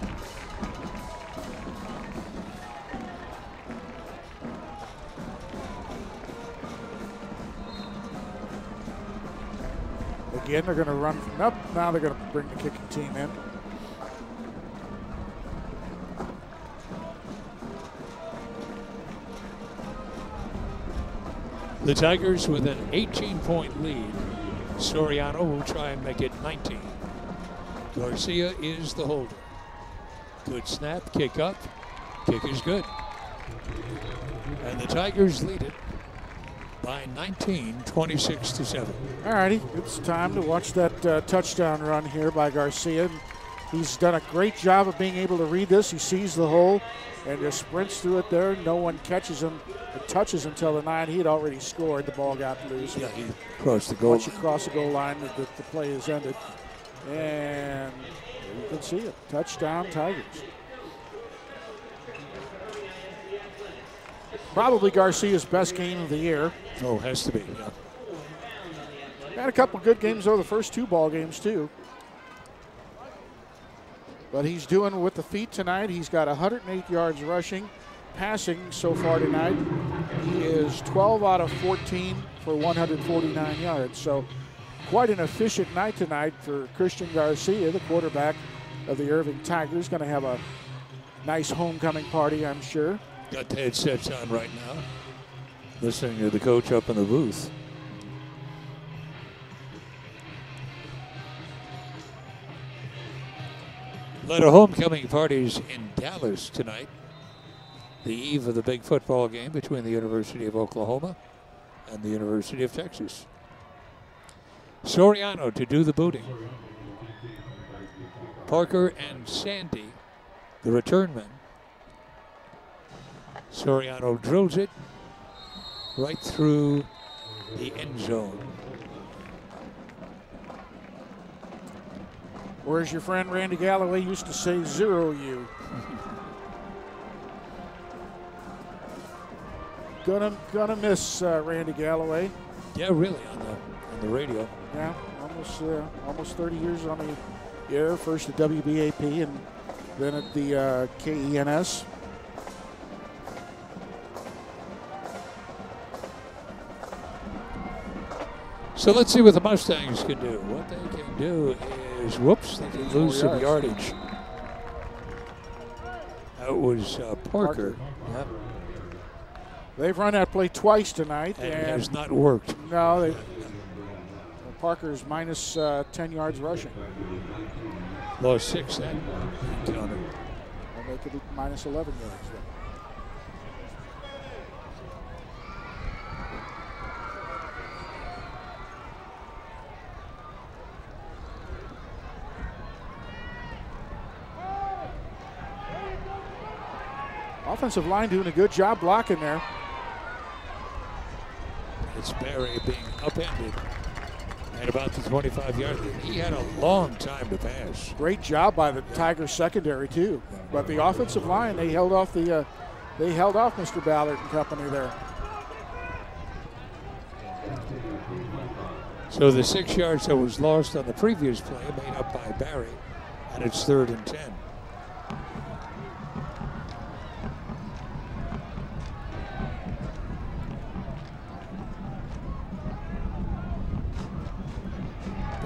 Again, they're going to run from up. Now they're going to bring the kicking team in. The Tigers with an 18-point lead. Soriano will try and make it 19. Garcia is the holder. Good snap, kick up. Kick is good. And the Tigers lead it by 19, 26-7. All righty, it's time to watch that touchdown run here by Garcia. He's done a great job of being able to read this. He sees the hole and just sprints through it there. No one catches him or touches until the 9. He had already scored. The ball got loose. Yeah, he crossed the goal line. Once you cross the goal line, the play is ended. And you can see it. Touchdown, Tigers. Probably Garcia's best game of the year. Oh, has to be, yeah. Had a couple good games, though, the first 2 ball games, too. But he's doing with the feet tonight. He's got 108 yards rushing. Passing so far tonight, he is 12 out of 14 for 149 yards. So quite an efficient night tonight for Christian Garcia, the quarterback of the Irving Tigers. Going to have a nice homecoming party, I'm sure. Got the headsets on right now, listening to the coach up in the booth. A lot of homecoming parties in Dallas tonight. The eve of the big football game between the University of Oklahoma and the University of Texas. Soriano to do the booting. Parker and Sandy, the return men. Soriano drills it right through the end zone. Or as your friend Randy Galloway used to say, 0U. Gonna miss Randy Galloway. Yeah, really, on the radio. Yeah, almost 30 years on the air. First at WBAP and then at the KENS. So let's see what the Mustangs can do. What they can do is, whoops, they can lose some yardage. That was Parker. Yep. They've run that play twice tonight. And it has not worked. No, Parker's minus 10 yards rushing. Lost 6 then. They'll make it minus 11 yards then. Offensive line doing a good job blocking there. It's Barry being upended at about the 25-yard line. He had a long time to pass. Great job by the Tigers secondary too. But the offensive line, they held off Mr. Ballard and company there. So the 6 yards that was lost on the previous play made up by Barry, and it's 3rd and 10.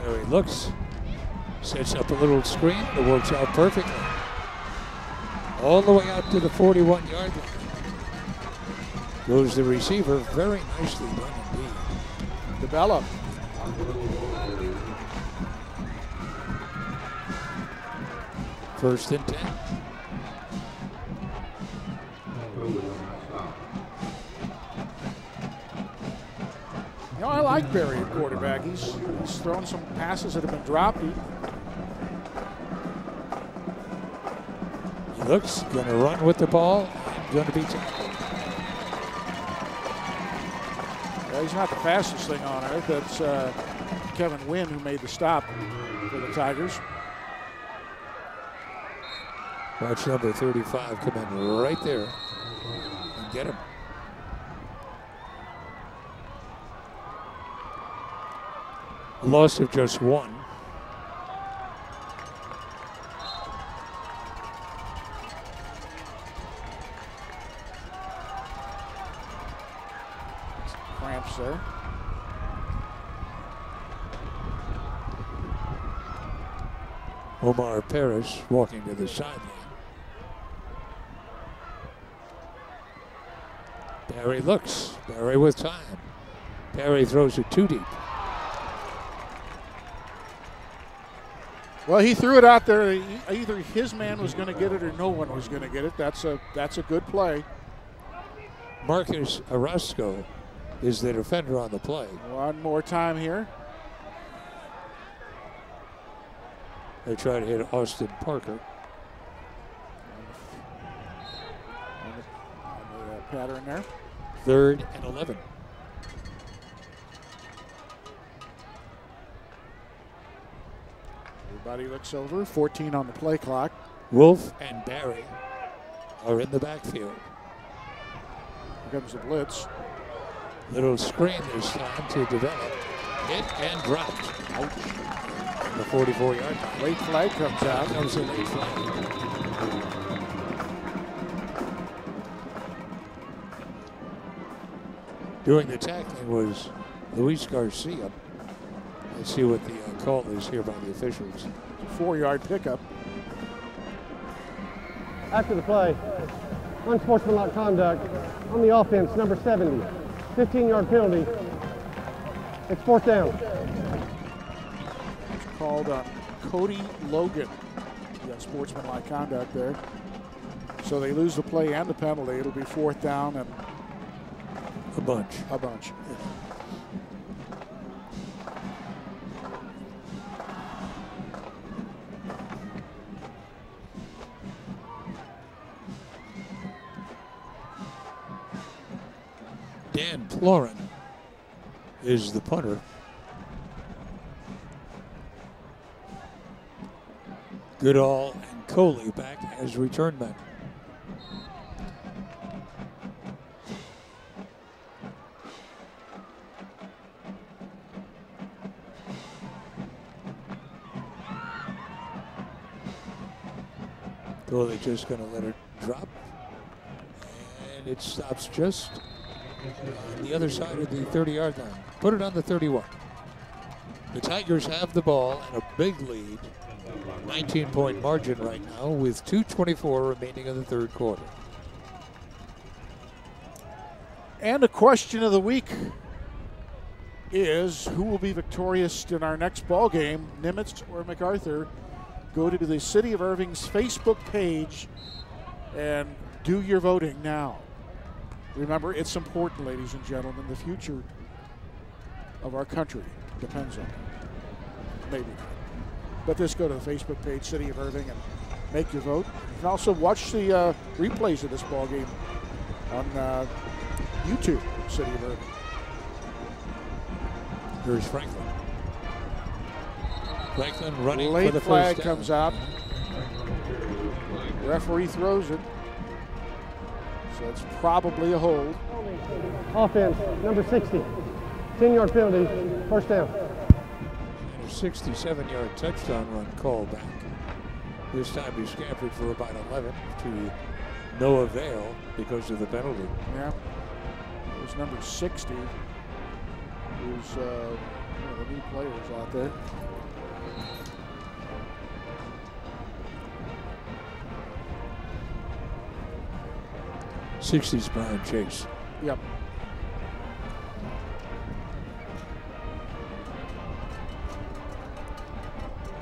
Barry looks, sets up a little screen that works out perfectly. All the way out to the 41-yard line. Goes the receiver. Very nicely done indeed. Develop. First and 10. You know, I like Barry at quarterback. He's thrown some passes that have been dropped. He looks going to run with the ball. Going to be tackled. Well, he's not the fastest thing on earth. That's Kevin Wynn who made the stop for the Tigers. Watch number 35 come in right there and get him. A loss of just one. Cramps there. Omar Parrish walking to the sideline. Barry looks. Barry with time. Barry throws it too deep. Well, he threw it out there. Either his man was going to get it or no one was going to get it. That's a good play. Marcus Orozco is the defender on the play. One more time here. They try to hit Austin Parker. On the pattern there. 3rd and 11. Everybody looks over. 14 on the play clock. Wolf and Barry are in the backfield. Here comes the blitz. Little screen this time to develop. Hit and dropped. Ouch. On the 44-yard line. Late flag comes out. Comes a late flag. Doing the tackling was Luis Garcia. Let's see what the call is here by the officials. 4-yard pickup. After the play, unsportsmanlike conduct on the offense, number 70. 15-yard penalty. It's 4th down. It's called Cody Logan. You got sportsmanlike conduct there. So they lose the play and the penalty. It'll be 4th down and a bunch. A bunch. Dan Plorin is the punter. Goodall and Coley back as return men. Coley just going to let it drop. And it stops just on the other side of the 30-yard line. Put it on the 31. The Tigers have the ball and a big lead. 19-point margin right now with 2:24 remaining in the third quarter. And the question of the week is who will be victorious in our next ball game, Nimitz or MacArthur? Go to the City of Irving's Facebook page and do your voting now. Remember, it's important, ladies and gentlemen. The future of our country depends on it. Maybe not. But just go to the Facebook page, City of Irving, and make your vote. You can also watch the replays of this ball game on YouTube, City of Irving. Here's Franklin. Franklin running Late for the flag first down. comes out. Referee throws it. So it's probably a hold. Offense, number 60. 10-yard penalty, 1st down. And a 67-yard touchdown run called back. This time he scampered for about 11 to no avail because of the penalty. Yeah. It was number 60. Who's one of the new players out there. '60s Brian Chase. Yep.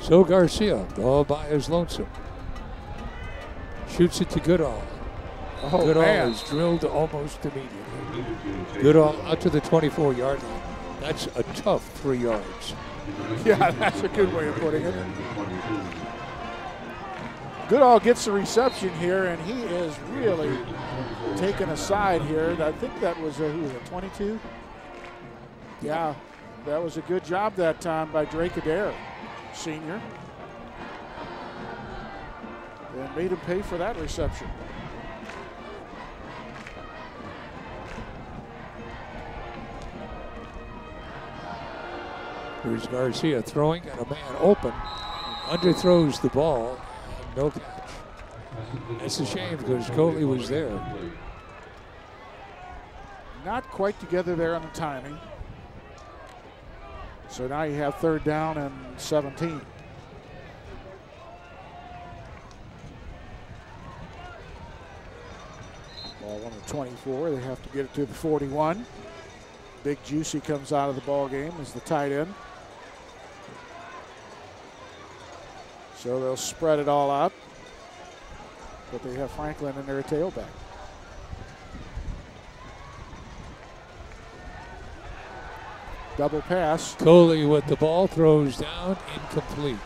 So Garcia, all by his lonesome. Shoots it to Goodall. Oh, Goodall man. is drilled almost immediately. Goodall out to the 24-yard line. That's a tough 3 yards. Yeah, that's a good way of putting it. Goodall gets the reception here, and he is really taken aside here. I think that was, who was it, 22? Yeah, that was a good job that time by Drake Adair, senior. And made him pay for that reception. Here's Garcia throwing, and a man open. Underthrows the ball, and no catch. That's a shame because Coley was there. Not quite together there on the timing. So now you have 3rd down and 17. Ball on the 24. They have to get it to the 41. Big Juicy comes out of the ball game as the tight end. So they'll spread it all out. But they have Franklin in their tailback. Double pass. Coley with the ball, throws down, incomplete.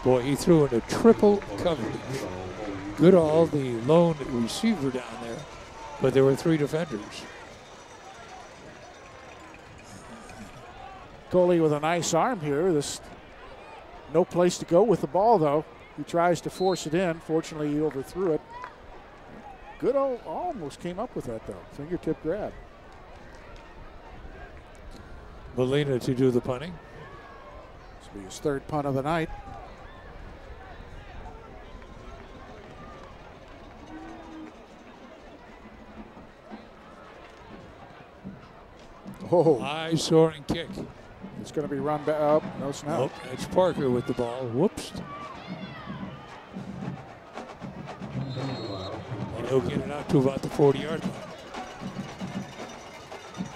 Boy, he threw in a triple coverage. Goodall, the lone receiver down there, but there were 3 defenders. Coley with a nice arm here. This no place to go with the ball, though. He tries to force it in. Fortunately, he overthrew it. Goodall almost came up with that, though. Fingertip grab. Molina to do the punting. This will be his 3rd punt of the night. Oh. High soaring kick. It's going to be run back up. No snap. Nope, it's Parker with the ball. Whoops. And he'll get it out to about the 40-yard line.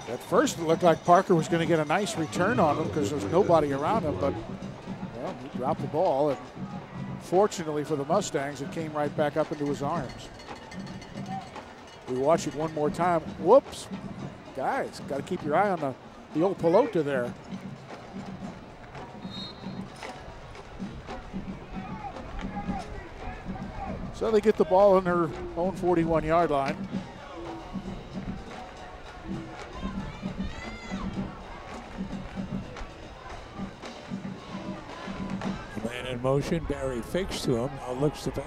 At first, it looked like Parker was going to get a nice return on him because there's nobody around him, but well, he dropped the ball, and fortunately for the Mustangs, it came right back up into his arms. We watch it one more time. Whoops. Guys, got to keep your eye on the old pelota there. So they get the ball on their own 41-yard line. Man in motion, Barry fakes to him, now looks to pass.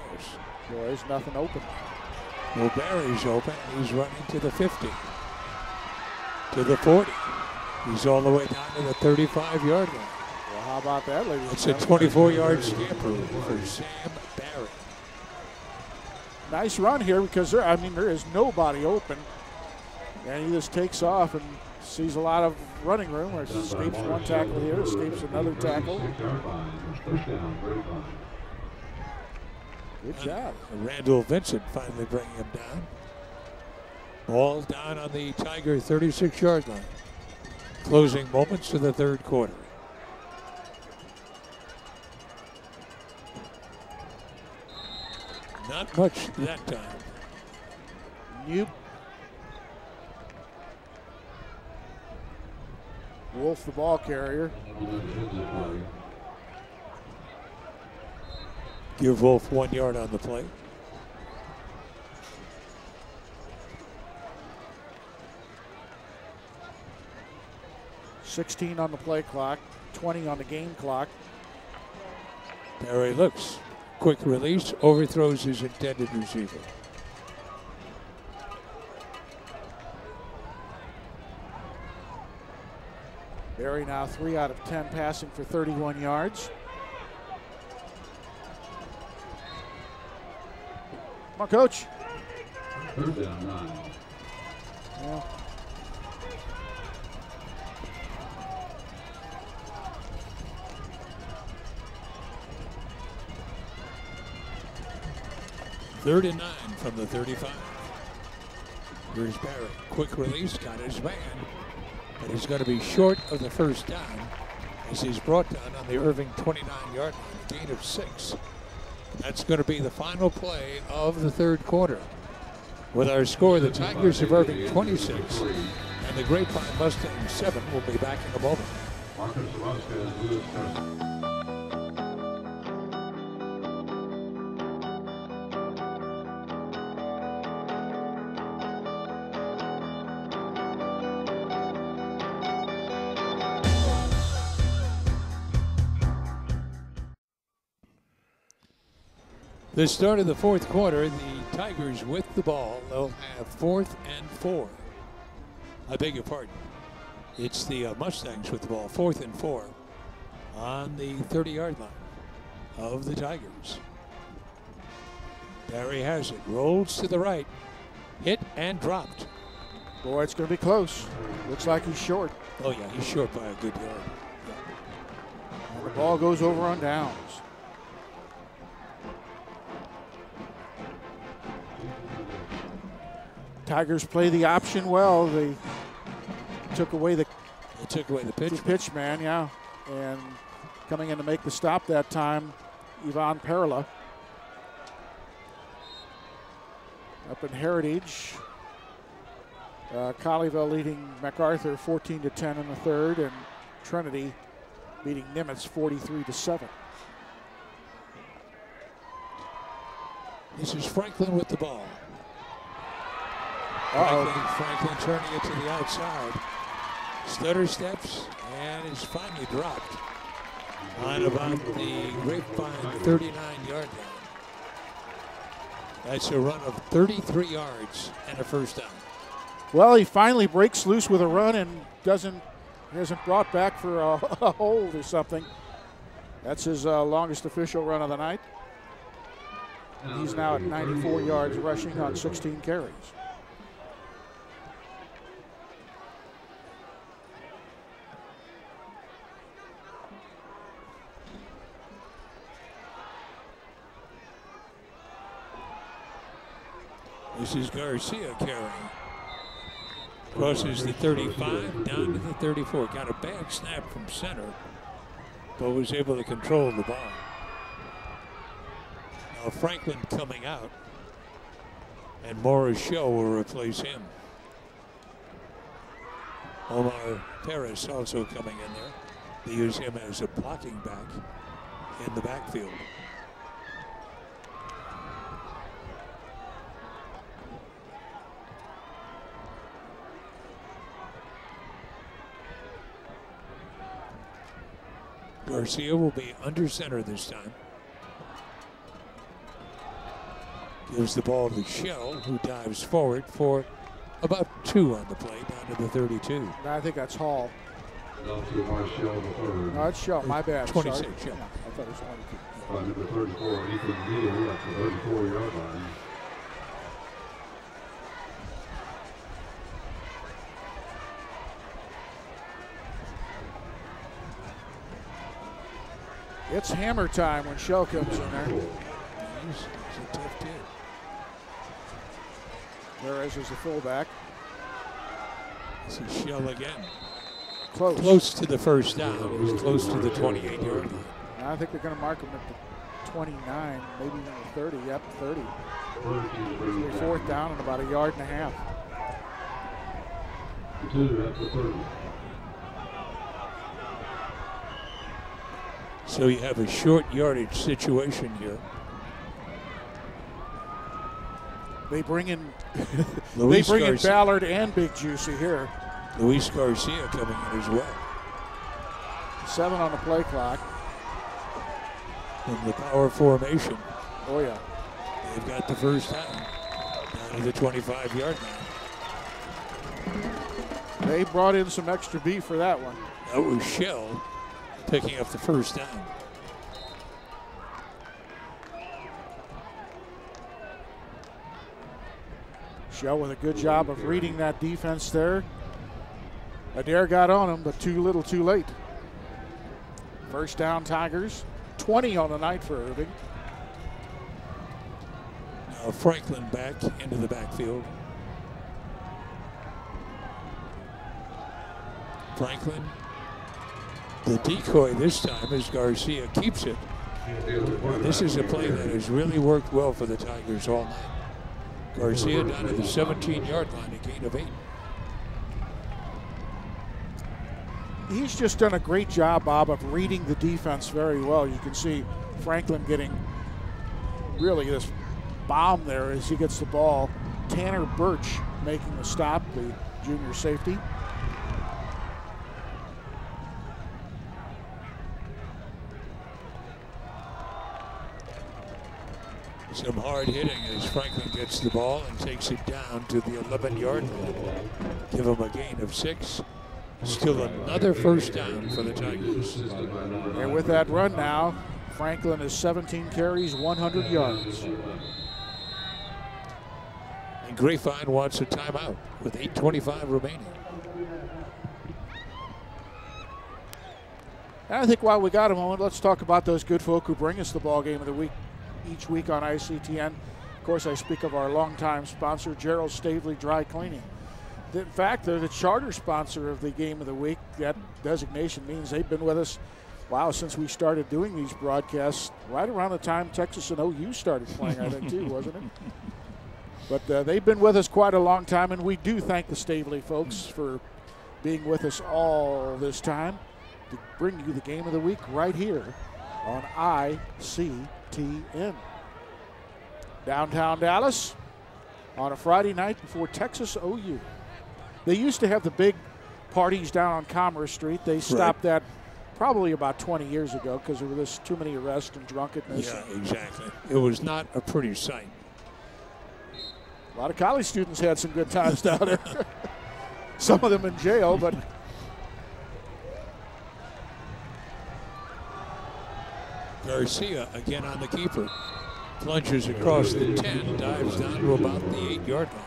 Boy, there's nothing open. Well, Barry's open, he's running to the 50. To the 40. He's all the way down to the 35-yard line. Well, how about that, ladies? It's a 24-yard scamper for Sam Barry. Nice run here because there is nobody open. And he just takes off and sees a lot of running room. Or escapes one tackle here, escapes another tackle. Good job. Randall Vincent finally bringing him down. Ball down on the Tiger 36-yard line. Closing moments of the 3rd quarter. Not much that time. Nope. Wolf, the ball carrier. Give Wolf 1 yard on the play. $16 on the play clock, 20 on the game clock. Barry looks. Quick release, overthrows his intended receiver. Barry now 3 out of 10 passing for 31 yards. Come on, Coach. Yeah. Third and 9 from the 35. Here's Barry. Quick release, got his man. But he's going to be short of the first down as he's brought down on the Irving 29-yard line, a gain of 6. That's going to be the final play of the third quarter. With our score, the Tigers of Irving 26 and the Grapevine Mustangs 7. We'll be back in a moment. The start of the fourth quarter, the Tigers with the ball. They'll have 4th and 4. I beg your pardon. It's the Mustangs with the ball, 4th and 4 on the 30-yard line of the Tigers. Barry has it, rolls to the right, hit and dropped. Boy, it's going to be close. Looks like he's short. Oh yeah, he's short by a good yard. And the ball goes over on downs. Tigers play the option well. They took away the pitch man, yeah. And coming in to make the stop that time, Yvonne Perla. Up in Heritage, Colleyville leading MacArthur 14-10 in the third, and Trinity beating Nimitz 43-7. This is Franklin with the ball. Franklin turning it to the outside. Stutter steps and is finally dropped on about the Grapevine 39-yard line. That's a run of 33 yards and a first down. Well, he finally breaks loose with a run and isn't brought back for a hold or something. That's his longest official run of the night. And he's now at 94 yards rushing on 16 carries. This is Garcia carrying. Crosses the 35 down to the 34. Got a bad snap from center, but was able to control the ball. Now Franklin coming out, and Morris Show will replace him. Omar Perez also coming in there. They use him as a blocking back in the backfield. Garcia will be under center this time. Gives the ball to Shell, who dives forward for about 2 on the play, down to the 32. I think that's Hall. No, it's Shell, my bad. 26, sorry. yeah. I thought it was 22. Number 34, Ethan Neal at the 34-yard line. It's hammer time when Shell comes in there. He's a tough kid. Perez is the fullback. This is Shell again. Close to the first down. He's close to the 28-yard line. I think they're going to mark him at the 29, maybe even the 30. Yep, 30. 4th down and about 1.5 yards. 2 at the 30. So you have a short yardage situation here. They bring in Ballard and Big Juicy here. Luis Garcia coming in as well. 7 on the play clock. In the power formation. Oh yeah. They've got the first down to the 25-yard line. They brought in some extra beef for that one. That was Shell picking up the first down. Shell with a good job of reading that defense there. Adair got on him, but too little too late. First down Tigers. 20 on the night for Irving. Now Franklin back into the backfield. Franklin. The decoy this time as Garcia keeps it. This is a play that has really worked well for the Tigers all night. Garcia down to the 17-yard line, a gain of 8. He's just done a great job, Bob, of reading the defense very well. You can see Franklin getting really this bomb there as he gets the ball. Tanner Birch making the stop, the junior safety. Some hard hitting as Franklin gets the ball and takes it down to the 11-yard line. Give him a gain of 6. Still another first down for the Tigers. And with that run now, Franklin is 17 carries, 100 yards. And Grapevine wants a timeout with 8:25 remaining. And I think while we got a moment, let's talk about those good folk who bring us the ball game of the week each week on ICTN. Of course, I speak of our longtime sponsor, Gerald Stavely Dry Cleaning. In fact, they're the charter sponsor of the game of the week. That designation means they've been with us, wow, since we started doing these broadcasts, right around the time Texas and OU started playing, I think, too, wasn't it? But they've been with us quite a long time, and we do thank the Stavely folks for being with us all this time to bring you the game of the week right here on ICTN. Downtown Dallas on a Friday night before Texas OU. They used to have the big parties down on Commerce Street. They stopped that probably about 20 years ago because there were just too many arrests and drunkenness. Yeah, exactly. It was not a pretty sight. A lot of college students had some good times down there. Some of them in jail, but Garcia again on the keeper. Plunges across the 10, dives down to about the 8-yard line.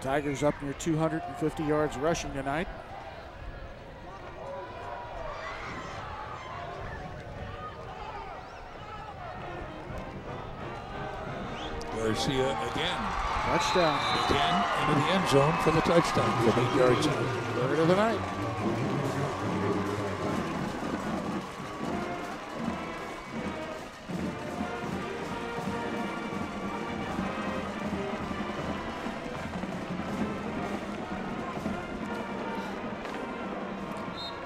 Tigers up near 250 yards rushing tonight. Garcia again. Touchdown. Again into the end zone for the touchdown from 8 yards out. Third of the night.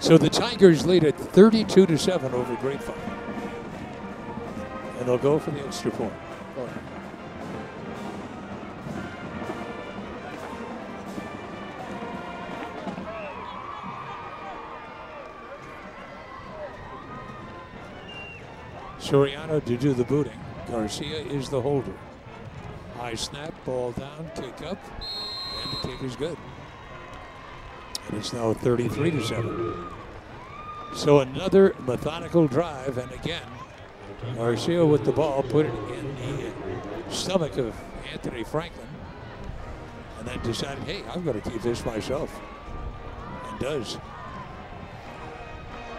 So the Tigers lead at 32-7 over Grapevine. And they'll go for the extra point. Soriano to do the booting. Garcia is the holder. High snap, ball down, kick up, and the kick is good. And it's now 33-7. So another methodical drive, and again, Garcia with the ball, put it in the stomach of Anthony Franklin, and then decided, hey, I'm going to keep this myself, and does.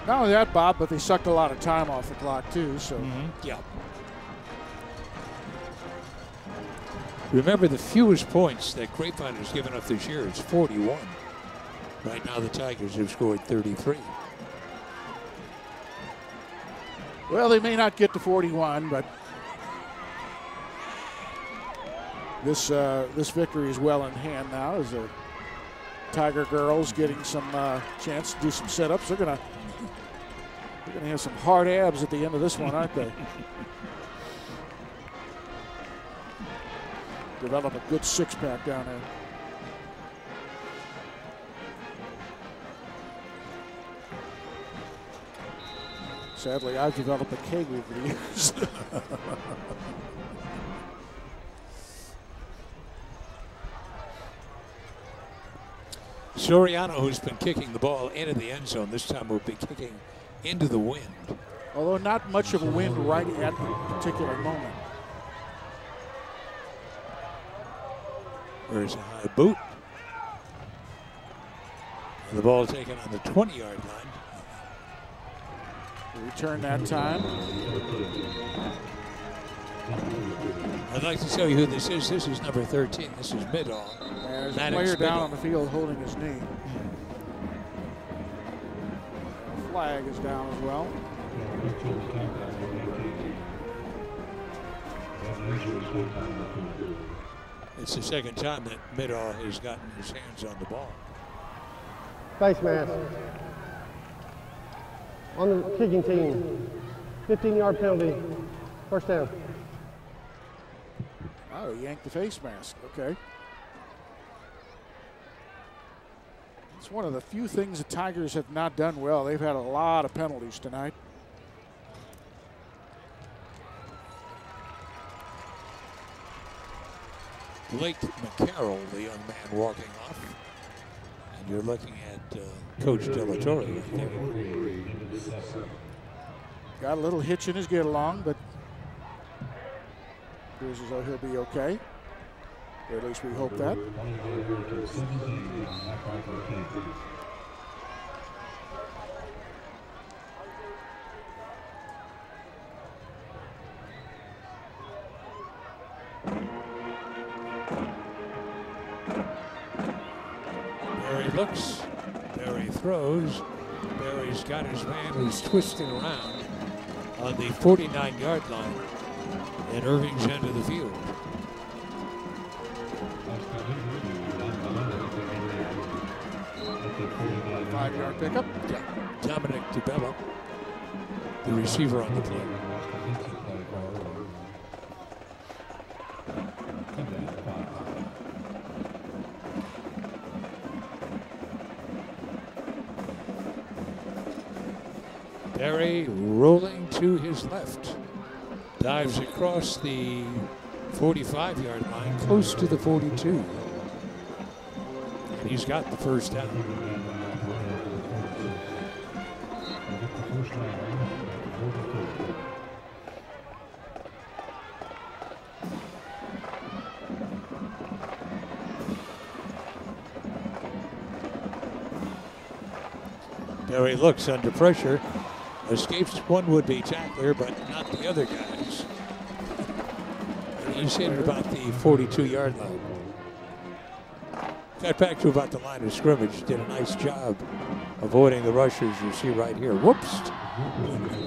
Not only that, Bob, but they sucked a lot of time off the clock, too. So, yeah. Remember, the fewest points that Grapevine has given up this year is 41. Right now, the Tigers have scored 33. Well, they may not get to 41, but this victory is well in hand now as the Tiger girls getting some chance to do some sit-ups. They're gonna have some hard abs at the end of this one, aren't they? Develop a good six-pack down there. Sadly, I've developed a keg over the years. Soriano, who's been kicking the ball into the end zone, this time will be kicking into the wind. Although not much of a wind right at the particular moment. There's a high boot. And the ball taken on the 20-yard line. Return that time. I'd like to tell you who this is. This is number 13. This is Middahl. There's a player down on the field holding his knee. The flag is down as well. It's the second time that Middahl has gotten his hands on the ball. Face mask. On the kicking team, 15-yard penalty, first down. Oh, he yanked the face mask. Okay. It's one of the few things the Tigers have not done well. They've had a lot of penalties tonight. Blake McCarroll, the young man walking off. And you're looking at Coach Delatorre right there. Got a little hitch in his get along, but appears as though he'll be okay. Or at least we hope that. Barry looks, Barry throws. Barry's got his man who's twisting around on the 49-yard line at Irving's end of the field. Five-yard pickup. Dominic DeBella, the receiver on the play. Barry rolling to his left. Dives across the 45-yard line, close to the 42. And he's got the first down. Barry looks under pressure. Escapes one would-be tackler, but not the other guys. And he's hit about the 42-yard line. Got back to about the line of scrimmage. Did a nice job avoiding the rushers you see right here. Whoops.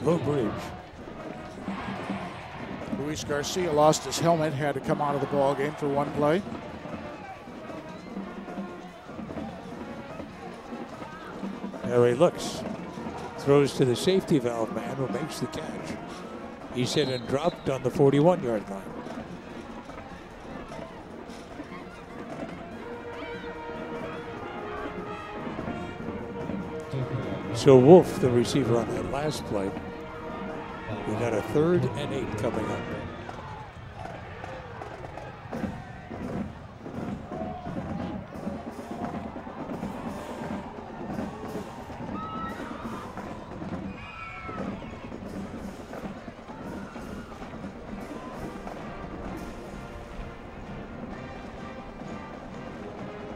Low bridge. Luis Garcia lost his helmet, had to come out of the ball game for one play. Barry looks. Throws to the safety valve man who makes the catch. He's hit and dropped on the 41-yard line. So Wolf, the receiver on that last play. We got a 3rd and 8 coming up.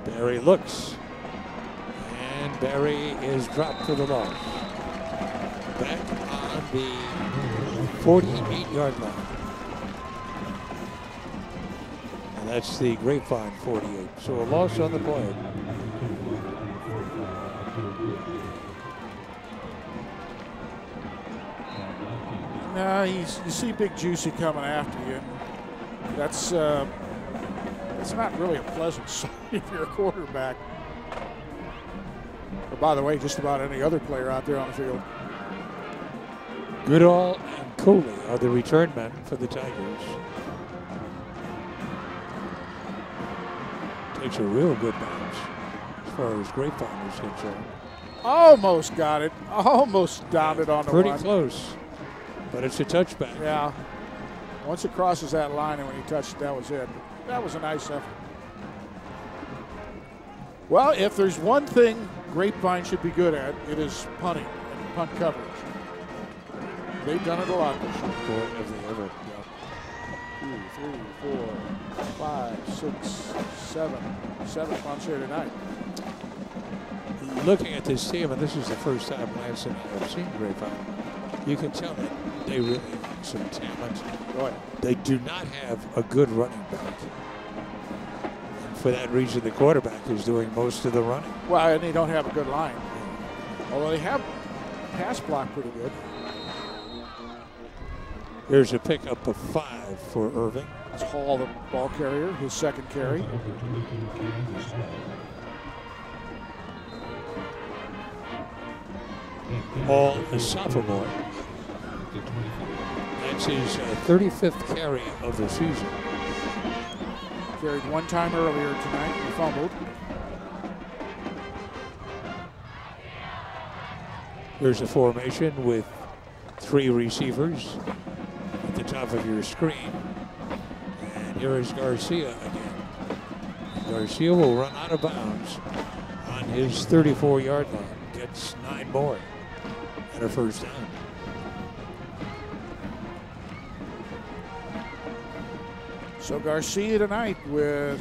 Barry looks, and Barry is dropped for the loss. Back on the 48-yard line. And that's the Grapevine 48. So a loss on the play. Now you see Big Juicy coming after you. That's not really a pleasant sight if you're a quarterback. Or by the way, just about any other player out there on the field. Goodall and Coley are the return men for the Tigers. Takes a real good bounce as far as Grapevine is concerned. Almost got it. Almost downed it on the Pretty one. close, but it's a touchback. Yeah. Once it crosses that line and when he touched it, that was it. That was a nice effort. Well, if there's one thing Grapevine should be good at, it is punting and punt coverage. They've done it a lot this year. Boy, have they ever. 2, 3, 4, 5, 6, 7. 7 punts here tonight. Looking at this team, and this is the first time Lance and I have seen Grapevine. You can tell that they really have some talent. Go ahead. They do not have a good running back. And for that reason, the quarterback is doing most of the running. Well, and they don't have a good line. Although they have pass block pretty good. Here's a pickup of 5 for Irving. It's Hall, the ball carrier, his second carry. Hall, a sophomore. That's his 35th carry of the season. Carried one time earlier tonight and fumbled. Here's a formation with 3 receivers at the top of your screen. And here is Garcia again. Garcia will run out of bounds on his 34-yard line. Gets 9 more and a first down. So Garcia tonight with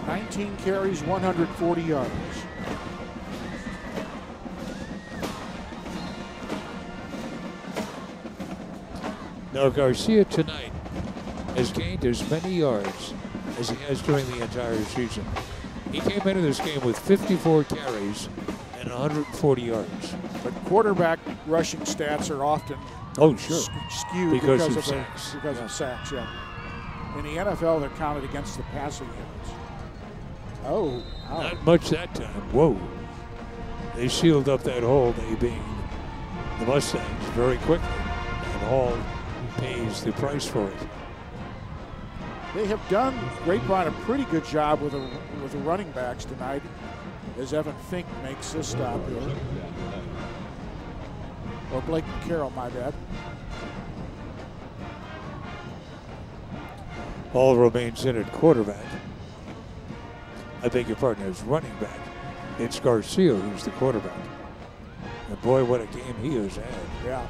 19 carries, 140 yards. Now Garcia tonight has gained as many yards as he has during the entire season. He came into this game with 54 carries and 140 yards. But quarterback rushing stats are often skewed because of sacks. Because of sacks, yeah. In the NFL, they're counted against the passing yards. Oh, wow. Not much that time. Whoa. They sealed up that hole, they being the Mustangs, very quickly. And Hall pays the price for it. They have done Grapevine a pretty good job with the running backs tonight as Evan Fink makes this stop here. Or Blake McCarroll, my bad. Hall remains in at quarterback. I beg your pardon, as running back. It's Garcia who's the quarterback. And boy, what a game he has had. Yeah.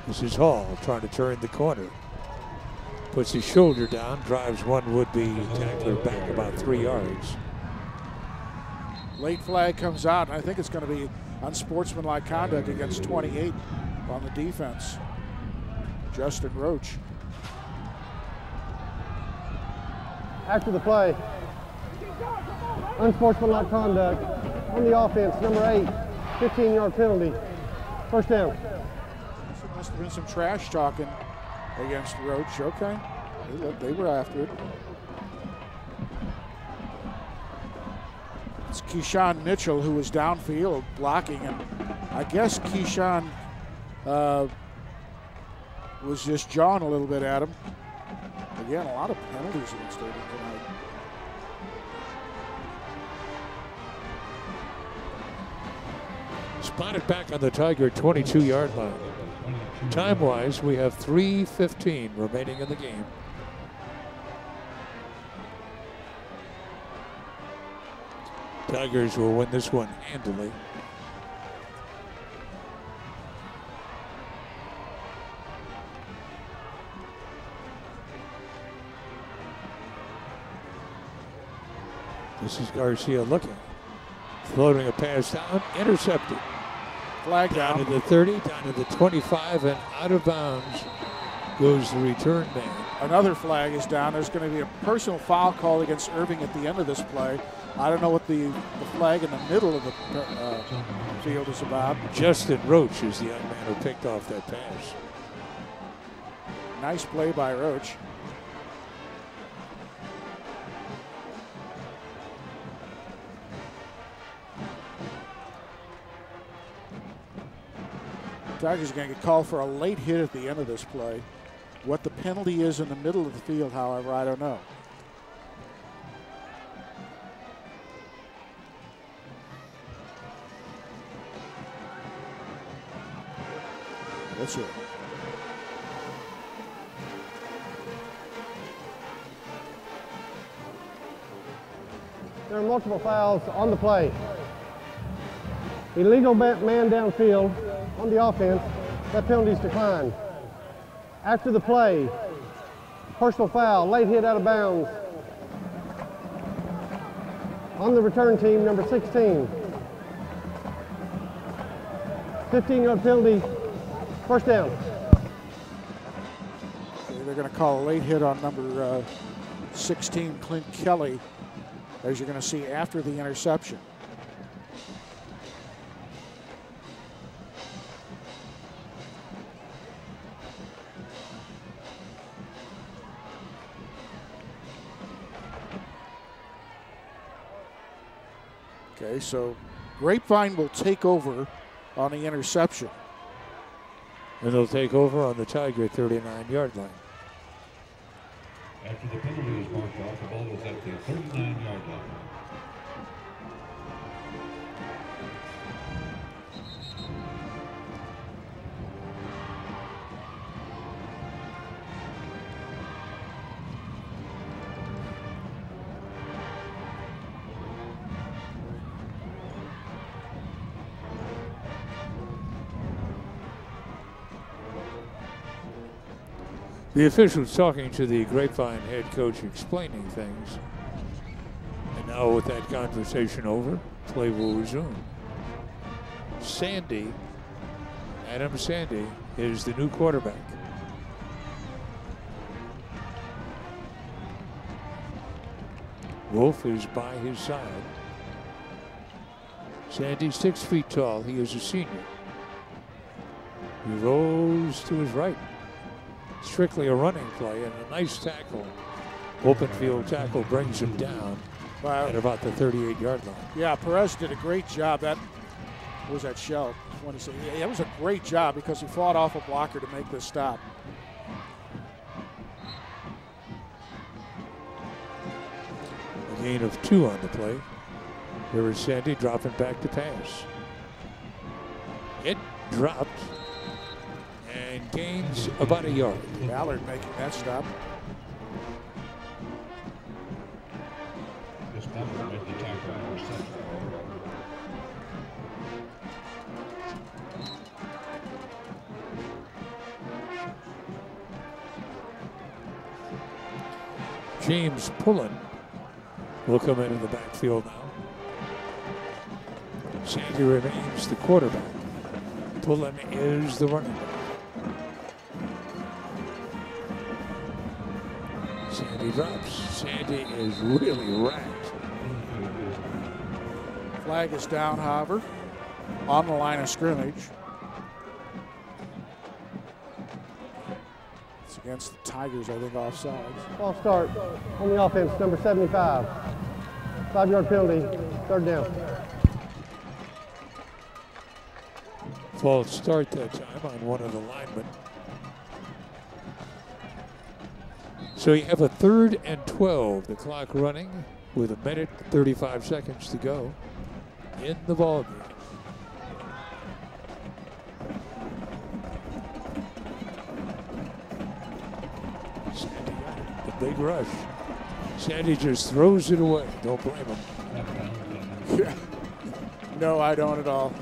This is Hall trying to turn the corner. Puts his shoulder down, drives one would-be tackler back about 3 yards. Late flag comes out, and I think it's going to be unsportsmanlike conduct against 28 on the defense. Justin Roach. After the play, unsportsmanlike conduct on the offense, number 8, 15-yard penalty, first down. So must have been some trash talking against Roach. Okay, they were after it. It's Keyshawn Mitchell who was downfield blocking, and I guess Keyshawn was just jawing a little bit at him. Again, a lot of penalties against Irving tonight. Spotted back on the Tiger 22-yard line. Time-wise, we have 3:15 remaining in the game. Tigers will win this one handily. This is Garcia looking. Floating a pass down, intercepted. Flag down down. to the 30, down to the 25, and out of bounds goes the return man. Another flag is down. There's going to be a personal foul called against Irving at the end of this play. I don't know what the flag in the middle of the field is about. Justin Roach is the young man who picked off that pass. Nice play by Roach. Tigers are going to get called for a late hit at the end of this play. What the penalty is in the middle of the field, however, I don't know. Let's hear it. There are multiple fouls on the play. Illegal man downfield on the offense. That penalty is declined. After the play, personal foul, late hit out of bounds. On the return team, number 16. 15-yard penalty, first down. Okay, they're going to call a late hit on number 16, Clint Kelly, as you're going to see after the interception. Okay, so Grapevine will take over on the interception. And they'll take over on the Tiger 39-yard line. After the penalty was marked off, the ball was at the 39-yard line. The officials talking to the Grapevine head coach, explaining things. And now with that conversation over, play will resume. Adam Sandy is the new quarterback. Wolf is by his side. Sandy's 6 feet tall. He is a senior. He rolls to his right. Strictly a running play and a nice tackle. Open field tackle brings him down at about the 38-yard line. Yeah, Perez did a great job. That was that shell. Yeah, it was a great job because he fought off a blocker to make this stop. A gain of 2 on the play. Here is Sandy dropping back to pass. It dropped and gains about a yard. Ballard making that stop. This number made the tackle number 7. James Pullen will come into the backfield now. Sandy remains the quarterback. Pullen is the running back. Sandy drops. Sandy is really racked. Flag is down, however, on the line of scrimmage. It's against the Tigers, I think, offsides. Ball start on the offense, number 75. 5-yard penalty, third down. False start that time on one of the linemen. So you have a 3rd and 12. The clock running with 1 minute 35 seconds to go in the ball game. Sandy got it. The big rush. Sandy just throws it away. Don't blame him. Yeah. No, I don't at all.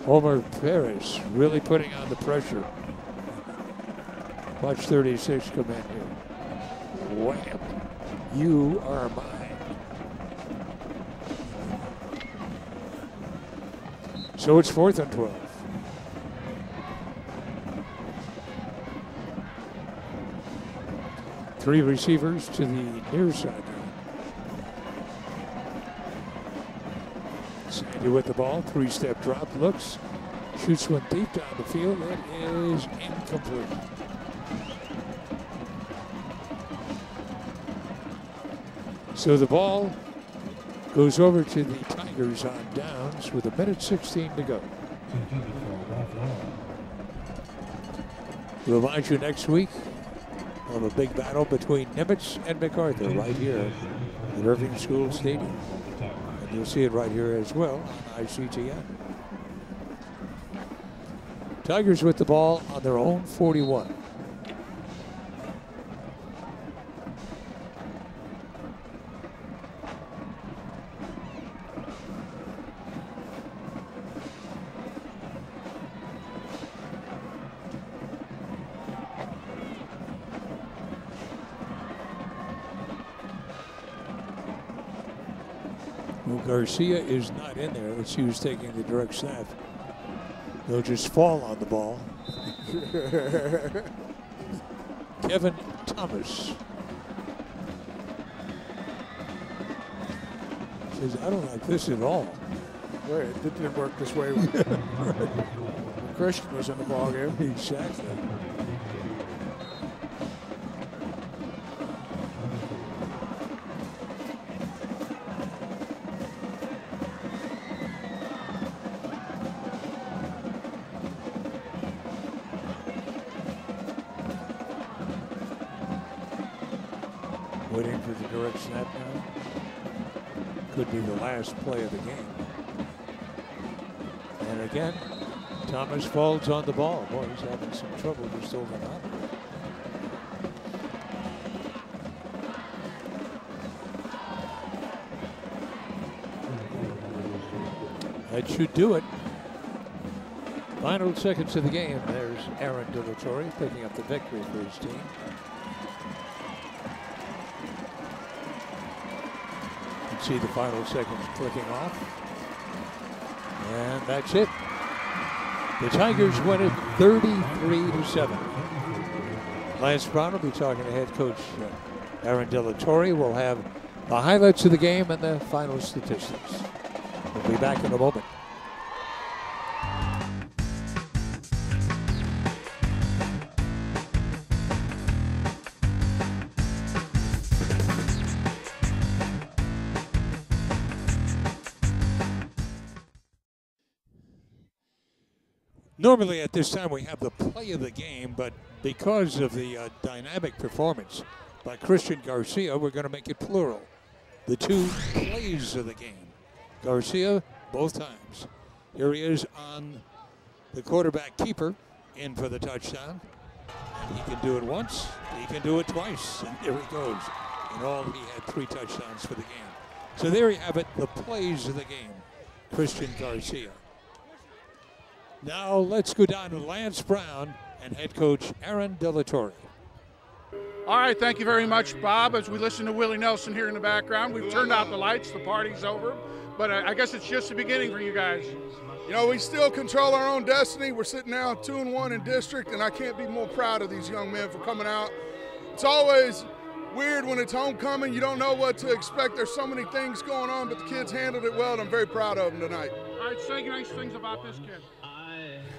Homer Perez really putting on the pressure. Watch 36 come in here. Wham. You are mine. So it's 4th and 12. Three receivers to the near side. Sandy with the ball, 3-step drop, looks, shoots one deep down the field. It is incomplete. So the ball goes over to the Tigers on downs with 1 minute 16 to go. We'll remind you next week of a big battle between Nimitz and MacArthur right here at Irving Schools Stadium. And you'll see it right here as well on ICTN. Tigers with the ball on their own 41. Well, Garcia is not in there. Let's see who's taking the direct snap. He'll just fall on the ball. Kevin Thomas says, I don't like this at all. Well, it didn't work this way when Christian was in the ballgame. Exactly. Waiting for the direct snap now. Could be the last play of the game. And again, Thomas falls on the ball. Boy, he's having some trouble just holding on. That should do it. Final seconds of the game. There's Aaron Dillatore picking up the victory for his team. You can see the final seconds clicking off. And that's it. The Tigers win it 33-7. Lance Brown will be talking to head coach Aaron Dillatore. We'll have the highlights of the game and the final statistics. We'll be back in a moment. Normally at this time we have the play of the game, but because of the dynamic performance by Christian Garcia, we're going to make it plural. The two plays of the game. Garcia, both times. Here he is on the quarterback keeper, in for the touchdown. And he can do it once, he can do it twice, and there he goes. In all, he had 3 touchdowns for the game. So there you have it, the plays of the game. Christian Garcia. Now let's go down to Lance Brown and head coach Aaron Dillatore. All right, thank you very much, Bob. As we listen to Willie Nelson here in the background, we've turned out the lights, the party's over, but I guess it's just the beginning for you guys. You know, we still control our own destiny. We're sitting now 2-1 in district, and I can't be more proud of these young men for coming out. It's always weird when it's homecoming. You don't know what to expect. There's so many things going on, but the kids handled it well, and I'm very proud of them tonight. All right, say nice things about this kid.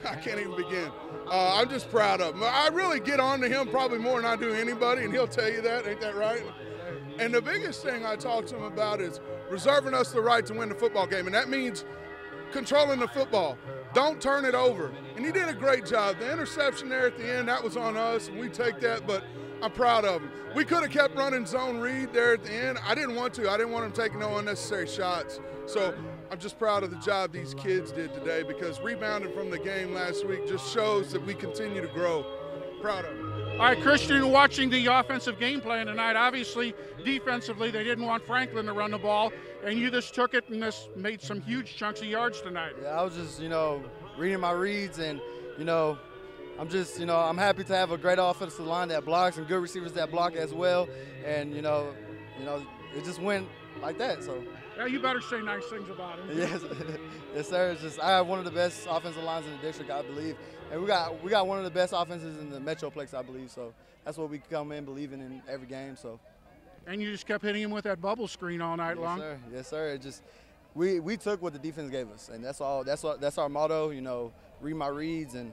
I can't even begin. I'm just proud of him. I really get on to him probably more than I do anybody, and he'll tell you that. Ain't that right? And the biggest thing I talk to him about is reserving us the right to win the football game, and that means controlling the football. Don't turn it over. And he did a great job. The interception there at the end, that was on us, and we take that, but I'm proud of him. We could have kept running zone read there at the end. I didn't want to. I didn't want him taking no unnecessary shots. So I'm just proud of the job these kids did today, because rebounding from the game last week just shows that we continue to grow. Proud of them. All right, Christian, watching the offensive game plan tonight, obviously defensively they didn't want Franklin to run the ball, and you just took it and just made some huge chunks of yards tonight. Yeah, I was just, reading my reads, and, I'm happy to have a great offensive line that blocks and good receivers that block as well, and, it just went like that, so. Yeah, you better say nice things about him. Yes, sir. It's just I have one of the best offensive lines in the district, I believe, and we got one of the best offenses in the Metroplex, I believe. So that's what we come in believing in every game. So. And you just kept hitting him with that bubble screen all night long. Sir. Yes, sir. It just we took what the defense gave us, and that's all. That's our motto. Read my reads and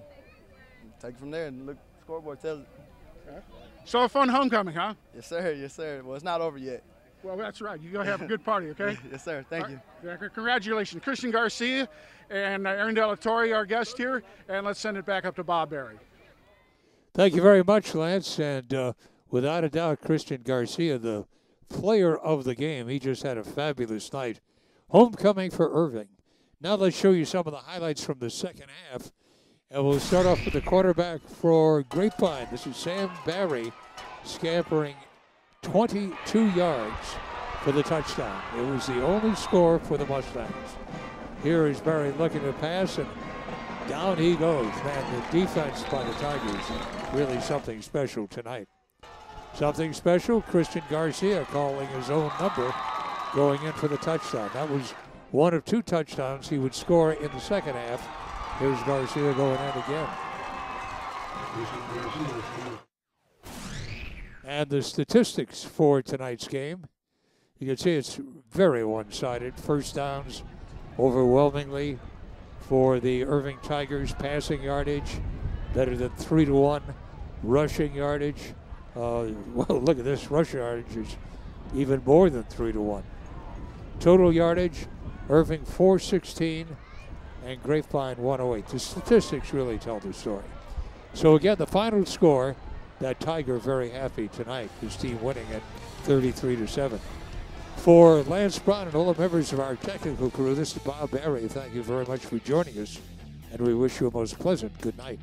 take it from there. And look, scoreboard tells it. Okay. So a fun homecoming, huh? Yes, sir. Yes, sir. Well, it's not over yet. Well, that's right. You go have a good party, okay? Yes, sir. Thank you. Congratulations, Christian Garcia and Aaron Dillatore, our guest here. And let's send it back up to Bob Berry. Thank you very much, Lance. And without a doubt, Christian Garcia, the player of the game. He just had a fabulous night. Homecoming for Irving. Now let's show you some of the highlights from the second half. And we'll start off with the quarterback for Grapevine. This is Sam Barry scampering 22 yards for the touchdown. It was the only score for the Mustangs. Here is Barry looking to pass, and down he goes. Man, the defense by the Tigers, really something special tonight. Something special, Christian Garcia calling his own number going in for the touchdown. That was one of 2 touchdowns he would score in the second half. Here's Garcia going in again. And the statistics for tonight's game, you can see it's very one-sided. First downs overwhelmingly for the Irving Tigers. Passing yardage better than 3-1. Rushing yardage, well, look at this. Rushing yardage is even more than 3-1. Total yardage, Irving 416 and Grapevine 108. The statistics really tell the story. So again, the final score, that Tiger very happy tonight, his team winning at 33-7. For Lance Brown and all the members of our technical crew, this is Bob Barry. Thank you very much for joining us, and we wish you a most pleasant good night.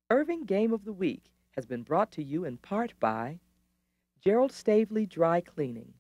Irving Game of the Week has been brought to you in part by Gerald Stavely Dry Cleaning,